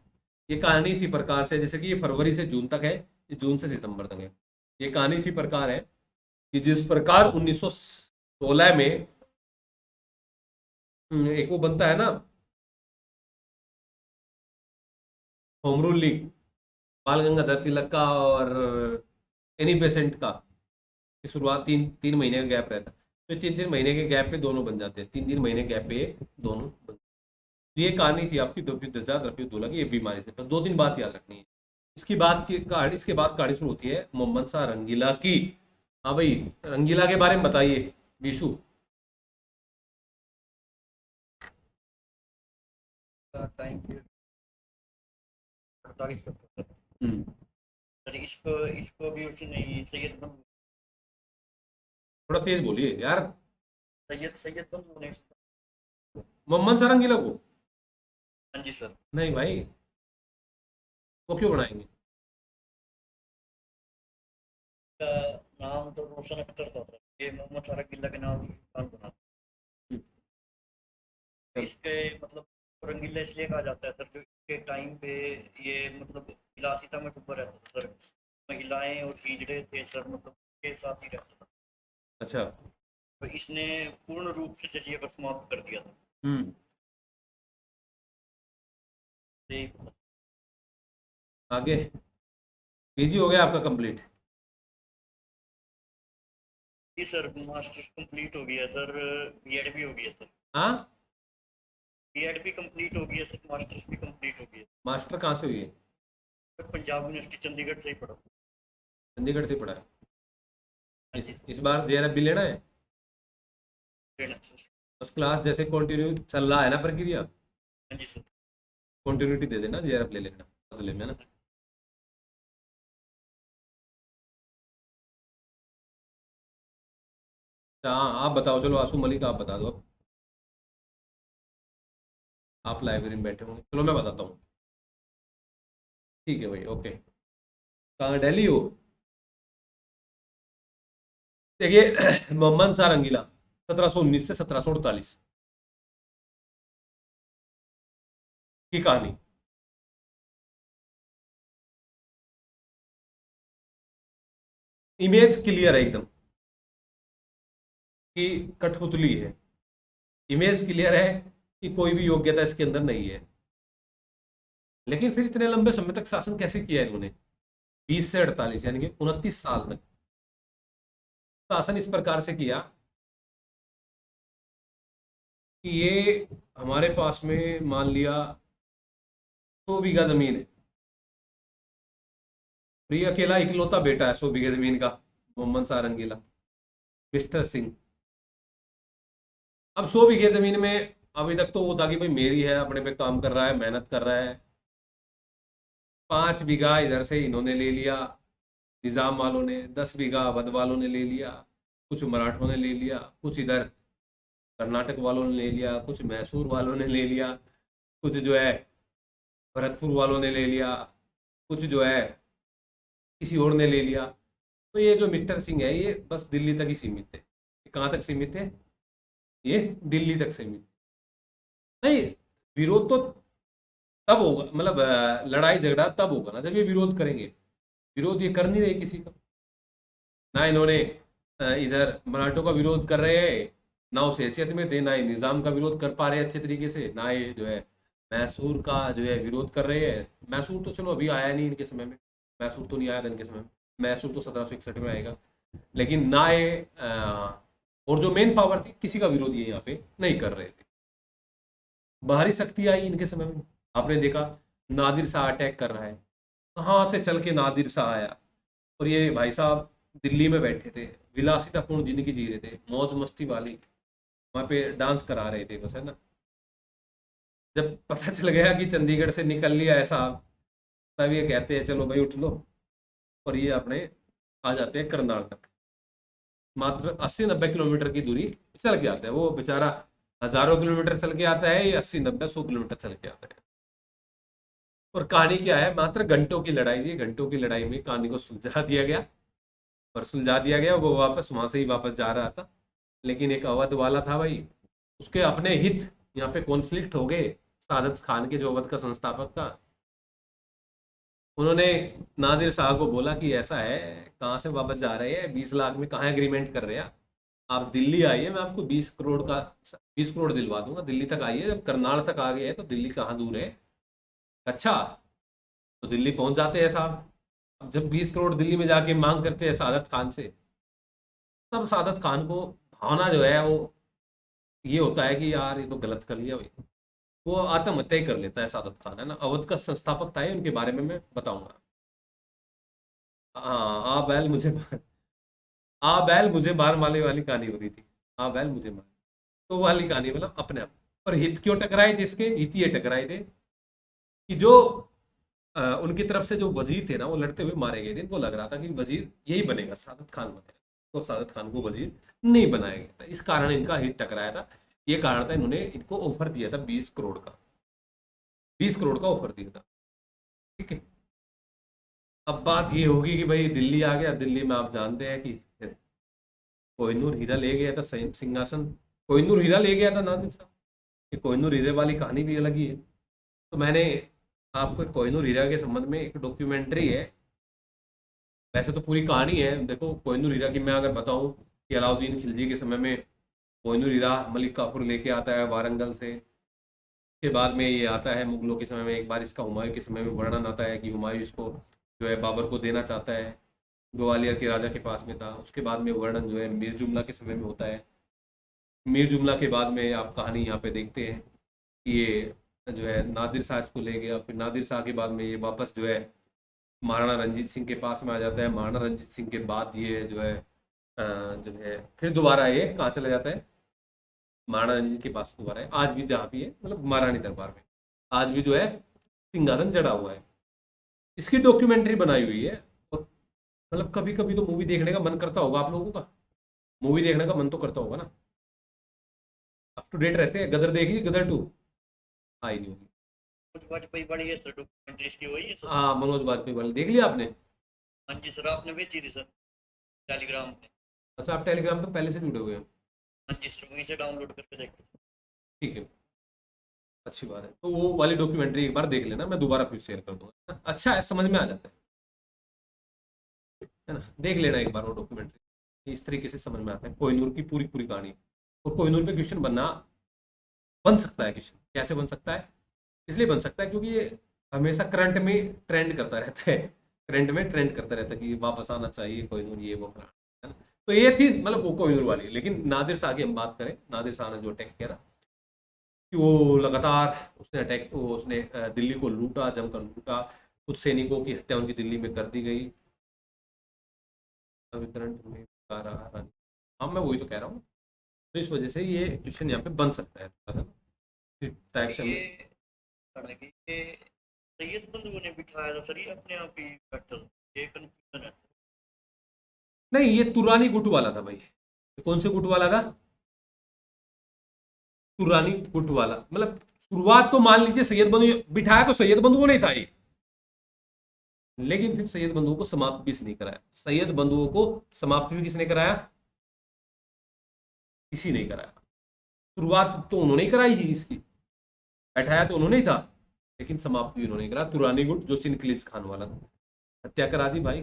ये कहानी इसी प्रकार से, जैसे कि ये फरवरी से जून तक है, ये जून से सितंबर तक है। ये कहानी इसी प्रकार है कि जिस प्रकार 1916 में एक वो बनता है ना, होम रूल लीग, बाल गंगाधर तिलक का और एनी बेसेंट का, की शुरुआत 3 3 महीने का गैप रहता है। तो 3 3 महीने के गैप पे दोनों बन जाते हैं, 3 3 महीने गैप पे ये दोनों बन। ये कहानी थी आपकी रफीउद्दौला की, ये बीमारी से। बस दो तीन बात याद रखनी है। इसकी बात की कहानी, इसके बाद कहानी शुरू होती है मोहम्मद शाह रंगीला की। हाँ भाई, रंगीला के बारे में बताइए विशु। टाइम पीरियड 48 तक था सर। हम्म, सर इसको इसको भी उसने सैयद बन थोड़ा तेज बोलिए यार। सैयद सैयद बन होने। मोहम्मद शाह रंगीला को? हाँ जी सर। नहीं भाई, वो क्यों बनाएंगे? का नाम तो रोशन अख्तर था सर, ये मोहम्मद सारा किला के नाम से सुल्तान बना। हम्म, इसके मतलब रंगीला इसलिए कहा जाता है सर, जो इसके टाइम पे ये मतलब विलासिता में डूबा रहता था सर। महिलाएं और हिजड़े थे सर, मतलब के साथ ही रहता था। अच्छा। तो इसने पूर्ण रूप से जजिया को समाप्त कर दिया था। हम्म, तो आगे पीजी हो गया आपका कंप्लीट? जी सर, मास्टर्स कंप्लीट हो गया सर, बीएड भी हो गया सर। हाँ, बीएड भी कंप्लीट हो गया सर, मास्टर्स भी कंप्लीट हो गया मास्टर कहाँ से हुई है? सर। पंजाब यूनिवर्सिटी चंडीगढ़ से ही पढ़ा। चंडीगढ़ से पढ़ा है? हाँ इस जी इस बार जेआरएफ भी लेना है? सर। फर्स्ट क्लास जैसे कंटिन्यू चल रहा है ना प्रक्रिया, हाँ जी सर। कंटिन्यूटी दे देना, जेआरएफ ले लेना बदले में ना। हाँ आप बताओ, चलो आसू मलिक आप बता दो अब। आप लाइब्रेरी में बैठे होंगे, चलो मैं बताता हूँ। ठीक है भाई, ओके। कहाँ, दिल्ली हो? देखिए मोहम्मद शाह रंगीला, 1719 से 1748 की कहानी। इमेज क्लियर है एकदम कि कठपुतली है। इमेज क्लियर है कि कोई भी योग्यता इसके अंदर नहीं है। लेकिन फिर इतने लंबे समय तक शासन कैसे किया इन्होंने? 20 से 48 यानी कि 29 साल तक शासन इस प्रकार से किया कि ये हमारे पास में मान लिया 100 बीघा जमीन है, और ये अकेला इकलौता बेटा है 100 बीघे जमीन का, मोहम्मद शाह रंगीला, मिस्टर सिंह। अब 100 बीघे जमीन में अभी तक तो वो था कि भाई मेरी है, अपने पे काम कर रहा है, मेहनत कर रहा है। 5 बीघा इधर से इन्होंने ले लिया, निजाम वालों ने 10 बीघा अवध वालों ने ले लिया, कुछ मराठों ने ले लिया, कुछ इधर कर्नाटक वालों ने ले लिया, कुछ मैसूर वालों ने ले लिया, कुछ जो है भरतपुर वालों ने ले लिया, कुछ जो है किसी और ने ले लिया। तो ये जो मिस्टर सिंह है ये बस दिल्ली तक ही सीमित है। ये कहाँ तक सीमित है? ये दिल्ली तक सीमित। नहीं, विरोध तो तब होगा, मतलब लड़ाई झगड़ा तब होगा ना जब ये विरोध करेंगे। विरोध ये कर नहीं रहे किसी का। ना इन्होंने इधर मराठों का विरोध कर रहे हैं, ना उस हैसियत में थे, ना ही निजाम का विरोध कर पा रहे अच्छे तरीके से, ना ये जो है मैसूर का जो है विरोध कर रहे हैं। मैसूर तो चलो अभी आया नहीं इनके समय में, मैसूर तो नहीं आया था इनके समय में, मैसूर तो 1761 में आएगा। लेकिन ना ये और जो मेन पावर थी किसी का विरोध ये यहाँ पे नहीं कर रहे थे। बाहरी शक्ति आई इनके समय में, आपने देखा नादिर शाह अटैक कर रहा है, कहाँ से चल के नादिर शाह आया, और ये भाई साहब दिल्ली में बैठे थे, विलासितापूर्ण जिंदगी जी रहे थे, मौज मस्ती वाली, वहां पे डांस करा रहे थे बस, है ना। जब पता चल गया कि चंडीगढ़ से निकल लिया है साहब, तब ये कहते हैं चलो भाई उठ लो, और ये अपने आ जाते हैं करनाल तक। मात्र 80-90 किलोमीटर की दूरी चल के आता है वो बेचारा। हजारों किलोमीटर चल के आता है, ये 80-90-100 किलोमीटर चल के आता है। और कहानी क्या है, मात्र घंटों की लड़ाई थी, घंटों की लड़ाई में कहानी को सुलझा दिया गया। और सुलझा दिया गया, वो वापस वहां से ही वापस जा रहा था। लेकिन एक अवध वाला था भाई, उसके अपने हित यहाँ पे कॉन्फ्लिक्ट हो गए। सादत खान के जो अवध का संस्थापक था, उन्होंने नादिर शाह को बोला कि ऐसा है, कहाँ से वापस जा रहे हैं, 20 लाख में कहाँ एग्रीमेंट कर रहे हैं आप दिल्ली आइए, मैं आपको 20 करोड़ का 20 करोड़ दिलवा दूंगा, दिल्ली तक आइए। जब करनाल तक आ गए हैं तो दिल्ली कहाँ दूर है? अच्छा, तो दिल्ली पहुंच जाते हैं साहब। अब जब 20 करोड़ दिल्ली में जाके मांग करते हैं सादत खान से, तब सादत खान को भावना जो है वो ये होता है कि यार ये तो गलत कर लिया भाई। वो आत्महत्या ही कर लेता है सादत खान, है ना। अवध का संस्थापक था ये, उनके बारे में मैं बताऊंगा। हाँ, आ बैल मुझे आ बैल मुझे मार वाले वाली कहानी हो रही थी। आ बैल मुझे मार, तो वो वाली कहानी, मतलब अपने आप। और हित क्यों टकराए थे इसके? हित ये टकराए थे कि जो उनकी तरफ से जो वजीर थे ना, वो लड़ते हुए मारे गए थे। इनको लग रहा था कि वजीर यही बनेगा, सादत खान बनेगा, तो सादत खान को वजीर नहीं बनाया गया था। इस कारण इनका हित टकराया था। ये कारण था, इन्होंने इनको ऑफर दिया था 20 करोड़ का, 20 करोड़ का ऑफर दिया था। ठीक है। अब बात ये होगी कि भाई दिल्ली आ गया, दिल्ली में आप जानते हैं कि कोहिनूर हीरा ले गया था सिंहासन। कोहिनूर हीरा ले गया था नादिर साहब। ये कोहिनूर हीरे वाली कहानी भी अलग ही है। तो मैंने आपको कोहिनूर हीरा के संबंध में एक डॉक्यूमेंट्री है, वैसे तो पूरी कहानी है। देखो कोहिनूर हीरा की मैं अगर बताऊं कि अलाउद्दीन खिलजी के समय में कोहिनूर हीरा मलिक काफूर लेके आता है वारंगल से। के बाद में ये आता है मुगलों के समय में, एक बार इसका हुमायूं के समय में वर्णन आता है कि हुमायूं इसको जो है बाबर को देना चाहता है, ग्वालियर के राजा के पास में था। उसके बाद में वर्णन जो है मीर जुमला के समय में होता है। मीर जुमला के बाद में आप कहानी यहाँ पे देखते हैं कि ये जो है नादिर शाह इसको ले गया। फिर नादिर शाह के बाद में ये वापस जो है महाराणा रंजीत सिंह के पास में आ जाता है। महाराणा रंजीत सिंह के बाद ये जो है जो है फिर दोबारा ये कहाँ चला जाता है? महाराणा रंजीत के पास दोबारा है, आज भी जहाँ भी है, मतलब महारानी दरबार में आज भी जो है सिंहासन चढ़ा हुआ है। इसकी डॉक्यूमेंट्री बनाई हुई है। और मतलब कभी कभी तो मूवी देखने का मन करता होगा आप लोगों का। मूवी देखने का मन तो करता होगा ना, अप टू डेट रहते हैं। गदर देख ली, गदर 2 आई नहीं होगी। कुछ वाजपेयी बड़ी है सर, डॉक्यूमेंट्री इसकी वही है सर। हाँ मनोज बाजपेयी वाली देख लिया आपने? हाँ जी सर, आपने भेजी थी सर टेलीग्राम पे। अच्छा, आप टेलीग्राम पे पहले से जुड़े हुए हैं? हाँ जी सर, वहीं से डाउनलोड करके देखते थे। ठीक है, अच्छी बात है। तो वो वाली डॉक्यूमेंट्री एक बार देख लेना, मैं दोबारा फिर शेयर कर दूंगा। अच्छा है, समझ में आ जाता है ना। देख लेना एक बार वो डॉक्यूमेंट्री, इस तरीके से समझ में आता है कोहिनूर की पूरी पूरी कहानी। और कोहिनूर पे क्वेश्चन बन सकता है। क्वेश्चन कैसे बन सकता है? इसलिए बन सकता है क्योंकि ये हमेशा करंट में ट्रेंड करता रहता है, करंट में ट्रेंड करता रहता है कि वापस आना चाहिए कोहिनूर, ये वो फलाना, है ना। तो ये थी मतलब वो कोहिनूर वाली। लेकिन नादिर शाह की हम बात करें, नादिर शाह ने जो अटैक किया ना, कि वो लगातार उसने दिल्ली को लूटा, जमकर लूटा। कुछ सैनिकों की हत्या उनकी दिल्ली में कर दी गई। अभी करंट में आ रहा रानी, हाँ मैं वही तो कह रहा हूँ। तो इस वजह से ये क्वेश्चन यहाँ पे बन सकता है थोड़ा सा, इस टाइप से ये हमें। पढ़ा कि ये सैयद बंधुओं ने बिठाया था सर, ये अपने आप ही बैठा था, ये कंफ्यूजन है। नहीं, ये तुरानी गुट वाला था भाई। ये कौन से गुट वाला था? तुरानी गुट वाला। मतलब शुरुआत तो मान लीजिए सैयद बंधु बिठाया, तो सैयद बंधुओं ने था ये। लेकिन फिर सैयद बंधुओं को समाप्त भी इसने कराया। सैयद बंधुओं को समाप्त भी किसने कराया? किसी ने कराया। शुरुआत तो उन्होंने ही कराई ही इसकी, बैठाया तो उन्होंने ही था, लेकिन समाप्त भी उन्होंने करा। तुरानी गुट जो चिनकलीस खान वाला था, हत्या करा दी भाई।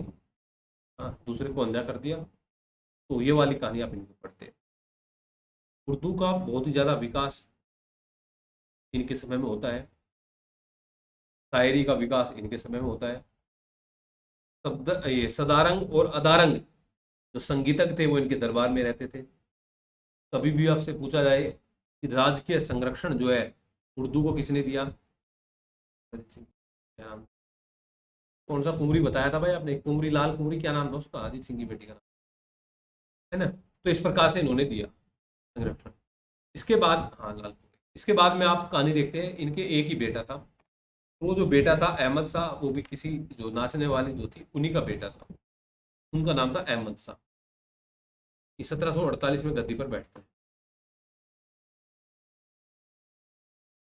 हाँ, दूसरे को अंधा कर दिया। तो ये वाली कहानी आप इनकी पढ़ते हैं। उर्दू का बहुत ही ज्यादा विकास इनके समय में होता है, शायरी का विकास इनके समय में होता है। शब्द ये सदारंग और अदारंग जो संगीतज्ञ थे वो इनके दरबार में रहते थे। कभी भी आपसे पूछा जाए कि राजकीय संरक्षण जो है उर्दू को किसने दिया, क्या नाम, कौन सा कुंवरी बताया था भाई आपने? कुंवरी लाल कुंवरी, क्या नाम था उसका, अजीत सिंह की बेटी का नाम, है ना। तो इस प्रकार से इन्होंने दिया संरक्षण। इसके बाद हाँ, लाल कुंवरी। इसके बाद में आप कहानी देखते हैं, इनके एक ही बेटा था। वो जो बेटा था अहमद शाह, वो भी किसी जो नाचने वाली जो थी उन्हीं का बेटा था। उनका नाम था अहमद शाह। ये 1748 में गद्दी पर बैठते हैं।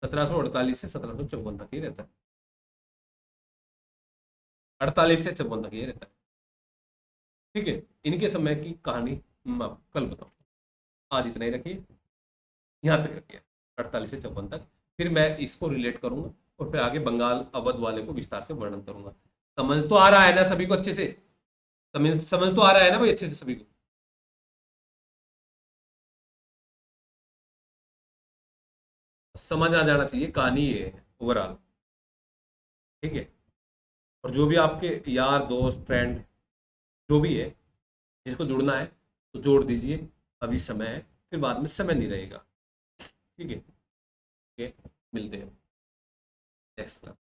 1748 से 1754 तक ये रहता है। 48 से 54 तक ये रहता है। ठीक है, इनके समय की कहानी मैं आपको कल बताऊँ। आज इतना ही रखिए, यहाँ तक रखिए, 48 से 54 तक। फिर मैं इसको रिलेट करूंगा और फिर आगे बंगाल अवध वाले को विस्तार से वर्णन करूंगा। समझ तो आ रहा है ना सभी को अच्छे से? समझ तो आ रहा है ना भाई अच्छे से सभी को? समझ आ जाना चाहिए, कहानी ये है ओवरऑल। ठीक है। और जो भी आपके यार दोस्त फ्रेंड जो भी है, जिसको जुड़ना है तो जोड़ दीजिए। अभी समय है, फिर बाद में समय नहीं रहेगा। ठीक है। ओके, मिलते हैं नेक्स्ट क्लास।